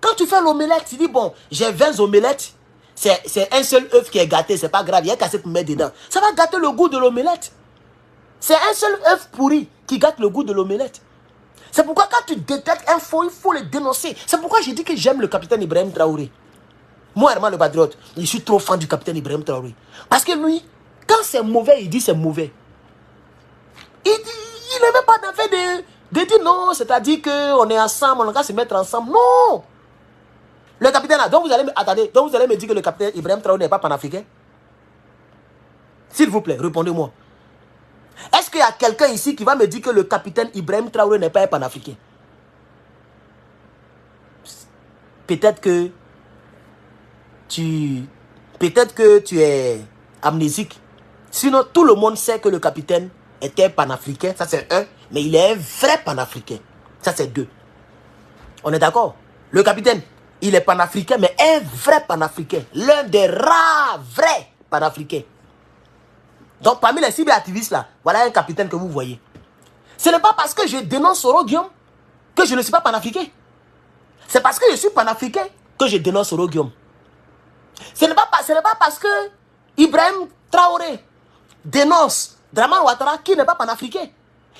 Quand tu fais l'omelette, tu dis bon, j'ai 20 omelettes, c'est un seul œuf qui est gâté, c'est pas grave, il y a cassé pour mettre dedans. Ça va gâter le goût de l'omelette. C'est un seul œuf pourri qui gâte le goût de l'omelette. C'est pourquoi quand tu détectes un faux, il faut le dénoncer. C'est pourquoi j'ai dit que j'aime le capitaine Ibrahim Traoré. Moi, Herman le Patriote, je suis trop fan du capitaine Ibrahim Traoré. Parce que lui, quand c'est mauvais, il dit c'est mauvais. Il n'est même pas dans fait de dire non, c'est-à-dire qu'on est ensemble, on va se mettre ensemble. Non! Le capitaine là, donc vous allez me dire que le capitaine Ibrahim Traoré n'est pas panafricain? S'il vous plaît, répondez-moi. Est-ce qu'il y a quelqu'un ici qui va me dire que le capitaine Ibrahim Traoré n'est pas un panafricain? Peut-être que tu es amnésique. Sinon, tout le monde sait que le capitaine était panafricain. Ça, c'est un. Mais il est un vrai panafricain. Ça, c'est 2. On est d'accord? Le capitaine, il est panafricain, mais un vrai panafricain. L'un des rares vrais panafricains. Donc, parmi les cyberactivistes là, voilà un capitaine que vous voyez. Ce n'est pas parce que je dénonce Soro Guillaume que je ne suis pas panafricain. C'est parce que je suis panafricain que je dénonce Soro Guillaume. Ce n'est pas parce que Ibrahim Traoré dénonce Dramane Ouattara qui n'est pas panafricain.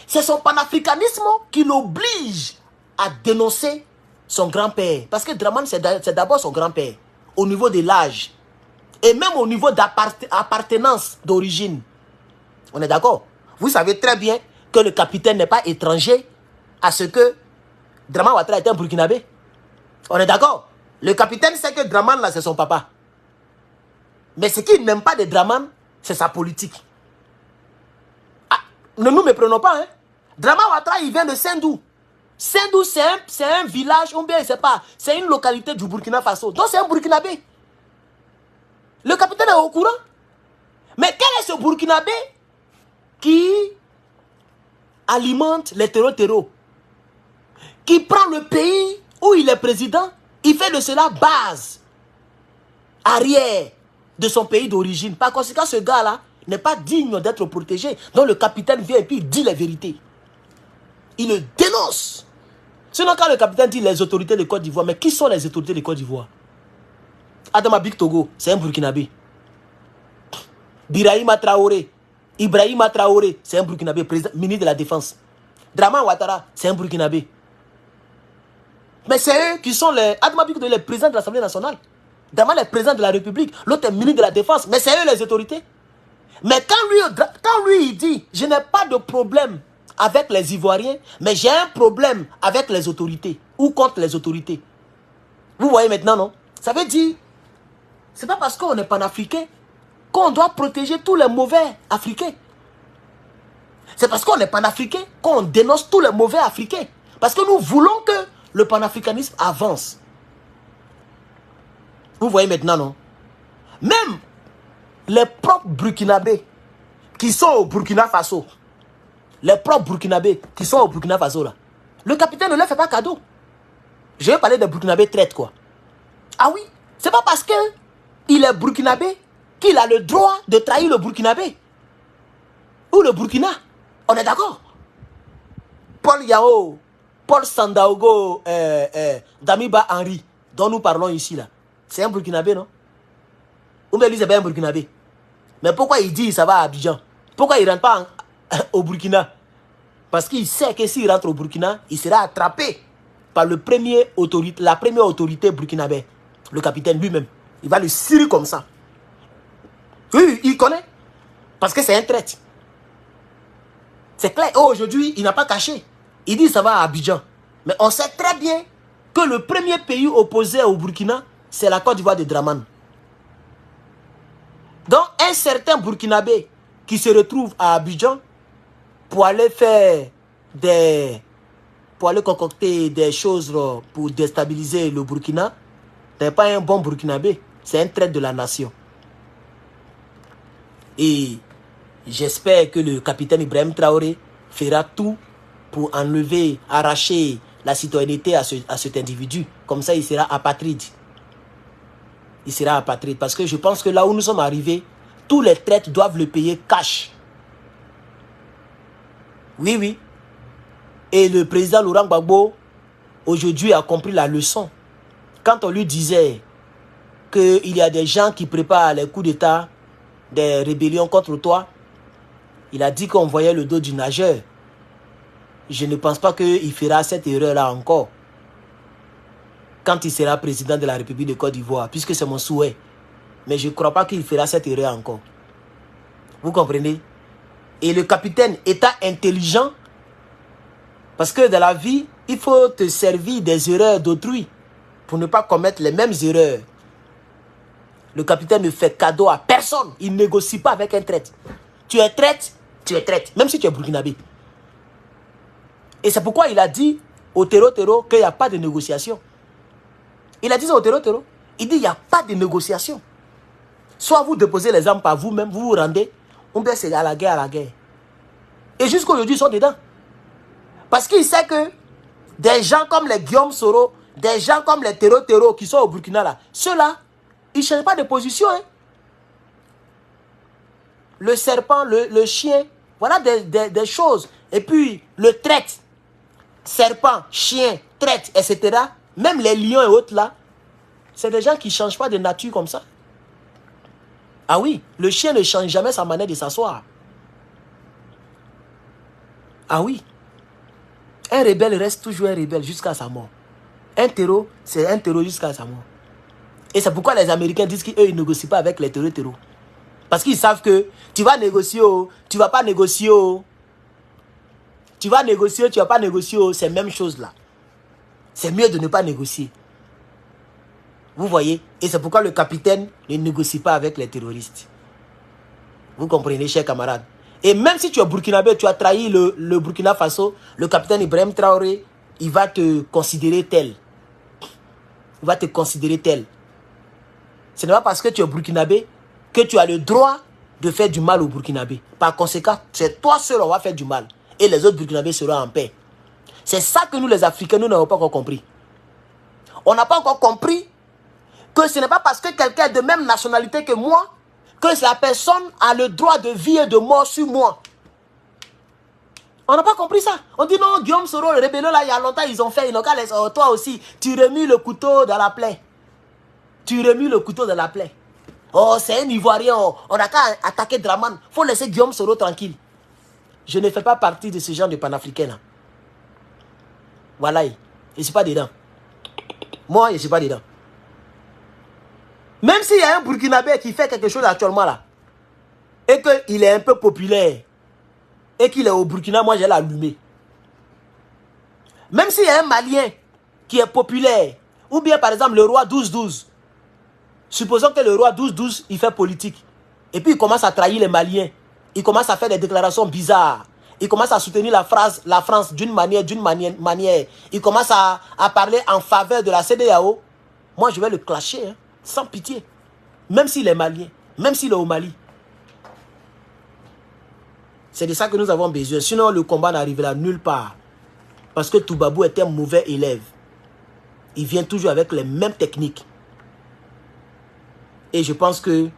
C'est son panafricanisme qui l'oblige à dénoncer son grand-père. Parce que Dramane, c'est d'abord son grand-père. Au niveau de l'âge. Et même au niveau d'appartenance d'origine. On est d'accord? Vous savez très bien que le capitaine n'est pas étranger à ce que Dramane Ouattara était un Burkinabé. On est d'accord? Le capitaine sait que Dramane là c'est son papa. Mais ce qu'il n'aime pas de Dramane, c'est sa politique. Ah, ne nous méprenons pas, hein? Dramane Ouattara, il vient de Sendou. Sendou, c'est un village, ou bien, je ne sais pas, c'est une localité du Burkina Faso. Donc, c'est un Burkinabé. Le capitaine est au courant. Mais quel est ce Burkinabé qui alimente les terreaux, qui prend le pays où il est président, il fait de cela base, arrière de son pays d'origine. Par conséquent, ce gars-là n'est pas digne d'être protégé. Donc le capitaine vient et puis il dit la vérité. Il le dénonce. Sinon, quand le capitaine dit les autorités de Côte d'Ivoire, mais qui sont les autorités de Côte d'Ivoire? Adama Bik Togo, c'est un Burkinabé. Ibrahima Traoré, c'est un Burkinabé, ministre de la Défense. Dramane Ouattara, c'est un Burkinabé. Mais c'est eux qui sont les... Adama Bik Togo, les présidents de l'Assemblée nationale. Dramane est président de la République, l'autre est ministre de la Défense. Mais c'est eux les autorités. Mais quand lui il dit, je n'ai pas de problème avec les Ivoiriens, mais j'ai un problème avec les autorités ou contre les autorités. Vous voyez maintenant, non? Ça veut dire, c'est pas parce qu'on est panafricain qu'on doit protéger tous les mauvais Africains. C'est parce qu'on est panafricain qu'on dénonce tous les mauvais Africains. Parce que nous voulons que le panafricanisme avance. Vous voyez maintenant, non? Même les propres Burkinabés qui sont au Burkina Faso, les propres Burkinabés qui sont au Burkina Faso, là, le capitaine ne leur fait pas cadeau. Je vais parler des Burkinabés traites, quoi. Ah oui, c'est pas parce qu'il est Burkinabé qu'il a le droit de trahir le Burkinabé. Ou le Burkina. On est d'accord? Paul Yao, Paul Sandaogo, Damiba Henry, dont nous parlons ici, là, c'est un Burkinabé, non? Ou bien lui, c'est pas un Burkinabé. Mais pourquoi il dit ça va à Abidjan? Pourquoi il ne rentre pas au Burkina? Parce qu'il sait que s'il rentre au Burkina, il sera attrapé par la première autorité burkinabé, le capitaine lui-même. Il va le cirer comme ça. Oui, il connaît. Parce que c'est un traître. C'est clair. Oh, aujourd'hui, il n'a pas caché. Il dit ça va à Abidjan. Mais on sait très bien que le premier pays opposé au Burkina, c'est la Côte d'Ivoire de Dramane. Donc, un certain Burkinabé qui se retrouve à Abidjan pour aller faire pour aller concocter des choses pour déstabiliser le Burkina, n'est pas un bon Burkinabé, c'est un traître de la nation. Et j'espère que le capitaine Ibrahim Traoré fera tout pour enlever, arracher la citoyenneté à cet individu. Comme ça, il sera apatride. Il sera apatride. Parce que je pense que là où nous sommes arrivés, tous les traîtres doivent le payer cash. Oui, oui. Et le président Laurent Gbagbo, aujourd'hui, a compris la leçon. Quand on lui disait qu'il y a des gens qui préparent les coups d'État, des rébellions contre toi, il a dit qu'on voyait le dos du nageur. Je ne pense pas qu'il fera cette erreur-là encore. Quand il sera président de la République de Côte d'Ivoire, puisque c'est mon souhait. Mais je ne crois pas qu'il fera cette erreur encore. Vous comprenez? Et le capitaine étant intelligent, parce que dans la vie, il faut te servir des erreurs d'autrui pour ne pas commettre les mêmes erreurs. Le capitaine ne fait cadeau à personne. Il ne négocie pas avec un traître. Tu es traître, tu es traître, même si tu es burkinabé. Et c'est pourquoi il a dit au Tero qu'il n'y a pas de négociation. Il a dit ça au Tero. Il dit il n'y a pas de négociation. Soit vous déposez les armes par vous-même, vous vous rendez, ou bien c'est à la guerre, Et jusqu'aujourd'hui, ils sont dedans. Parce qu'il sait que des gens comme les Guillaume Soro, des gens comme les Tero qui sont au Burkina, là, ceux-là, ils ne changent pas de position. Hein. Le serpent, le chien, voilà des choses. Et puis, le traître, serpent, chien, traître, etc. Même les lions et autres là, c'est des gens qui ne changent pas de nature comme ça. Ah oui, le chien ne change jamais sa manière de s'asseoir. Ah oui. Un rebelle reste toujours un rebelle jusqu'à sa mort. Un terreau, c'est un terreau jusqu'à sa mort. Et c'est pourquoi les Américains disent qu'eux, ils ne négocient pas avec les terreaux. Parce qu'ils savent que tu vas négocier, tu ne vas pas négocier. Tu vas négocier, tu ne vas pas négocier, c'est la même chose là. C'est mieux de ne pas négocier. Vous voyez? Et c'est pourquoi le capitaine ne négocie pas avec les terroristes. Vous comprenez, chers camarades? Et même si tu es burkinabé, tu as trahi le Burkina Faso, le capitaine Ibrahim Traoré, il va te considérer tel. Il va te considérer tel. Ce n'est pas parce que tu es burkinabé que tu as le droit de faire du mal aux burkinabés. Par conséquent, c'est toi seul on va faire du mal. Et les autres burkinabés seront en paix. C'est ça que nous les Africains, nous n'avons pas encore compris. On n'a pas encore compris que ce n'est pas parce que quelqu'un est de même nationalité que moi que la personne a le droit de vie et de mort sur moi. On n'a pas compris ça. On dit non, Guillaume Soro, le rébellion là, il y a longtemps, ils ont fait, toi aussi, tu remis le couteau dans la plaie. Tu remis le couteau dans la plaie. Oh, c'est un Ivoirien, on n'a qu'à attaquer Dramane. Il faut laisser Guillaume Soro tranquille. Je ne fais pas partie de ce genre de panafricain là. Voilà, je ne suis pas dedans. Moi, je ne suis pas dedans. Même s'il y a un Burkinabé qui fait quelque chose actuellement là, et qu'il est un peu populaire, et qu'il est au Burkina, moi j'ai l'allumé. Même s'il y a un Malien qui est populaire, ou bien par exemple le roi 12-12, supposons que le roi 12-12, il fait politique, et puis il commence à trahir les Maliens, il commence à faire des déclarations bizarres, il commence à soutenir la France d'une manière, il commence à parler en faveur de la CEDEAO, moi je vais le clasher, hein. Sans pitié. Même s'il est malien. Même s'il est au Mali. C'est de ça que nous avons besoin. Sinon, le combat n'arrivera nulle part. Parce que Toubabou est un mauvais élève. Il vient toujours avec les mêmes techniques. Et je pense que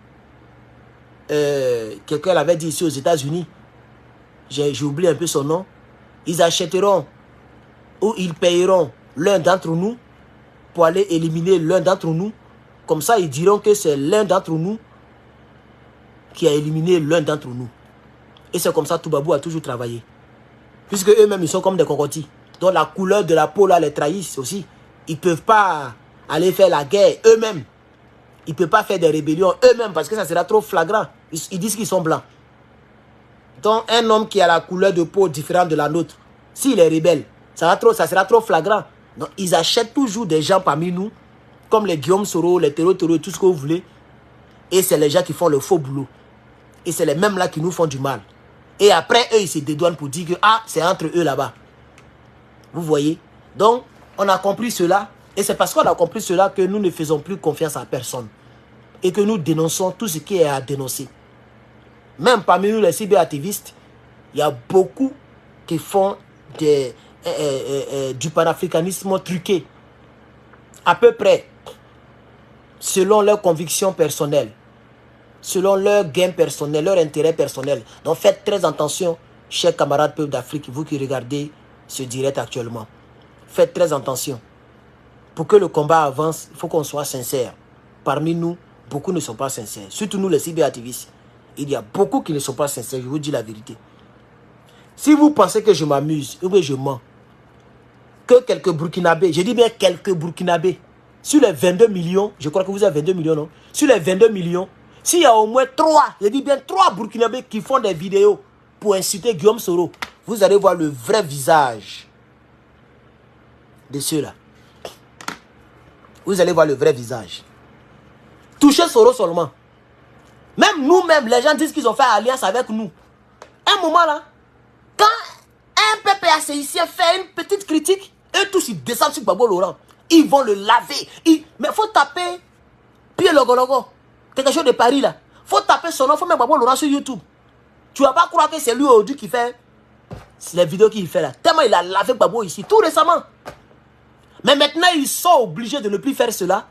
quelqu'un l'avait dit ici aux États-Unis. J'ai oublié un peu son nom. Ils achèteront ou ils payeront l'un d'entre nous pour aller éliminer l'un d'entre nous. Comme ça, ils diront que c'est l'un d'entre nous qui a éliminé l'un d'entre nous. Et c'est comme ça que Toubabou a toujours travaillé. Puisque eux-mêmes, ils sont comme des cocotis. Donc la couleur de la peau là les trahissent aussi. Ils ne peuvent pas aller faire la guerre eux-mêmes. Ils ne peuvent pas faire des rébellions eux-mêmes parce que ça sera trop flagrant. Ils disent qu'ils sont blancs. Donc un homme qui a la couleur de peau différente de la nôtre, s'il est rebelle, ça sera trop flagrant. Donc ils achètent toujours des gens parmi nous, comme les Guillaume Soro, les Tero, tout ce que vous voulez. Et c'est les gens qui font le faux boulot. Et c'est les mêmes là qui nous font du mal. Et après, eux, ils se dédouanent pour dire que ah, c'est entre eux là-bas. Vous voyez? Donc, on a compris cela. Et c'est parce qu'on a compris cela que nous ne faisons plus confiance à personne. Et que nous dénonçons tout ce qui est à dénoncer. Même parmi nous, les cyberactivistes, il y a beaucoup qui font du panafricanisme truqué. À peu près, selon leurs convictions personnelles. Selon leur gain personnel, leur intérêt personnel. Donc faites très attention, chers camarades peuples d'Afrique, vous qui regardez ce direct actuellement. Faites très attention. Pour que le combat avance, il faut qu'on soit sincère. Parmi nous, beaucoup ne sont pas sincères. Surtout nous les cyberactivistes. Il y a beaucoup qui ne sont pas sincères, je vous dis la vérité. Si vous pensez que je m'amuse, ou que je mens, que quelques Burkinabés, je dis bien quelques Burkinabés, sur les 22 millions, je crois que vous avez 22 millions, non? Sur les 22 millions, s'il y a au moins 3, je dis bien 3 Burkinabés qui font des vidéos pour insulter Guillaume Soro, vous allez voir le vrai visage de ceux-là. Vous allez voir le vrai visage. Touchez Soro seulement. Même nous-mêmes, les gens disent qu'ils ont fait alliance avec nous. Un moment là, quand un PPACIC fait une petite critique, eux tous ils descendent sur Gbagbo Laurent. Ils vont le laver. Mais il faut taper Pierre Logologo. Quelque chose de Paris là. Il faut taper son nom, il faut mettre Gbagbo Laurent sur YouTube. Tu ne vas pas croire que c'est lui aujourd'hui qui fait les vidéos qu'il fait là. Tellement il a lavé Gbagbo ici, tout récemment. Mais maintenant, ils sont obligés de ne plus faire cela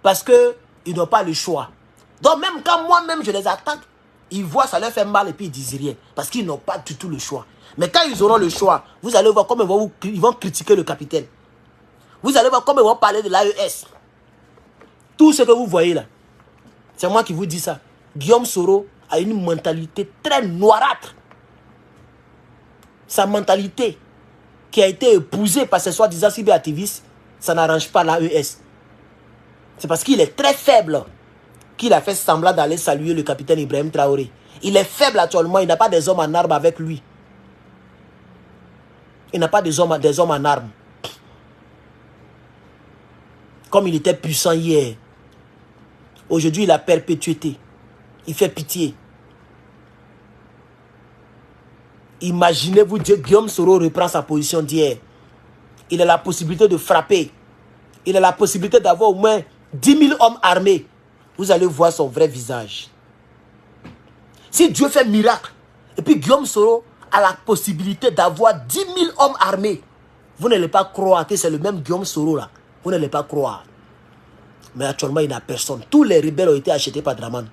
parce qu'ils n'ont pas le choix. Donc même quand moi-même je les attaque, ils voient ça leur fait mal et puis ils disent rien. Parce qu'ils n'ont pas du tout le choix. Mais quand ils auront le choix, vous allez voir comment ils vont critiquer le capitaine. Vous allez voir comment ils vont parler de l'AES. Tout ce que vous voyez là, c'est moi qui vous dis ça. Guillaume Soro a une mentalité très noirâtre. Sa mentalité qui a été épousée par ces soi-disant cyberactivistes, ça n'arrange pas l'AES. C'est parce qu'il est très faible qu'il a fait semblant d'aller saluer le capitaine Ibrahim Traoré. Il est faible actuellement, il n'a pas des hommes en armes avec lui. Il n'a pas des hommes en armes. Comme il était puissant hier. Aujourd'hui, il a perpétuité. Il fait pitié. Imaginez-vous, Guillaume Soro reprend sa position d'hier. Il a la possibilité de frapper. Il a la possibilité d'avoir au moins 10 000 hommes armés. Vous allez voir son vrai visage. Si Dieu fait miracle, et puis Guillaume Soro a la possibilité d'avoir 10 000 hommes armés, vous n'allez pas croire que c'est le même Guillaume Soro là. Vous n'allez pas croire. Mais actuellement, il n'a personne. Tous les rebelles ont été achetés par Draman.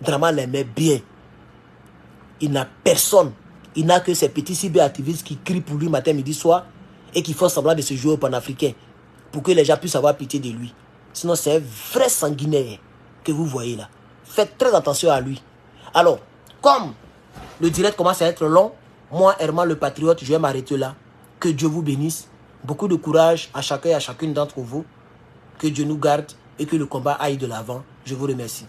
Draman l'aimait bien. Il n'a personne. Il n'a que ces petits cyberactivistes qui crient pour lui matin, midi, soir et qui font semblant de se jouer au panafricain pour que les gens puissent avoir pitié de lui. Sinon, c'est un vrai sanguinaire que vous voyez là. Faites très attention à lui. Alors, comme le direct commence à être long, moi, Herman le Patriote, je vais m'arrêter là. Que Dieu vous bénisse. Beaucoup de courage à chacun et à chacune d'entre vous. Que Dieu nous garde et que le combat aille de l'avant. Je vous remercie.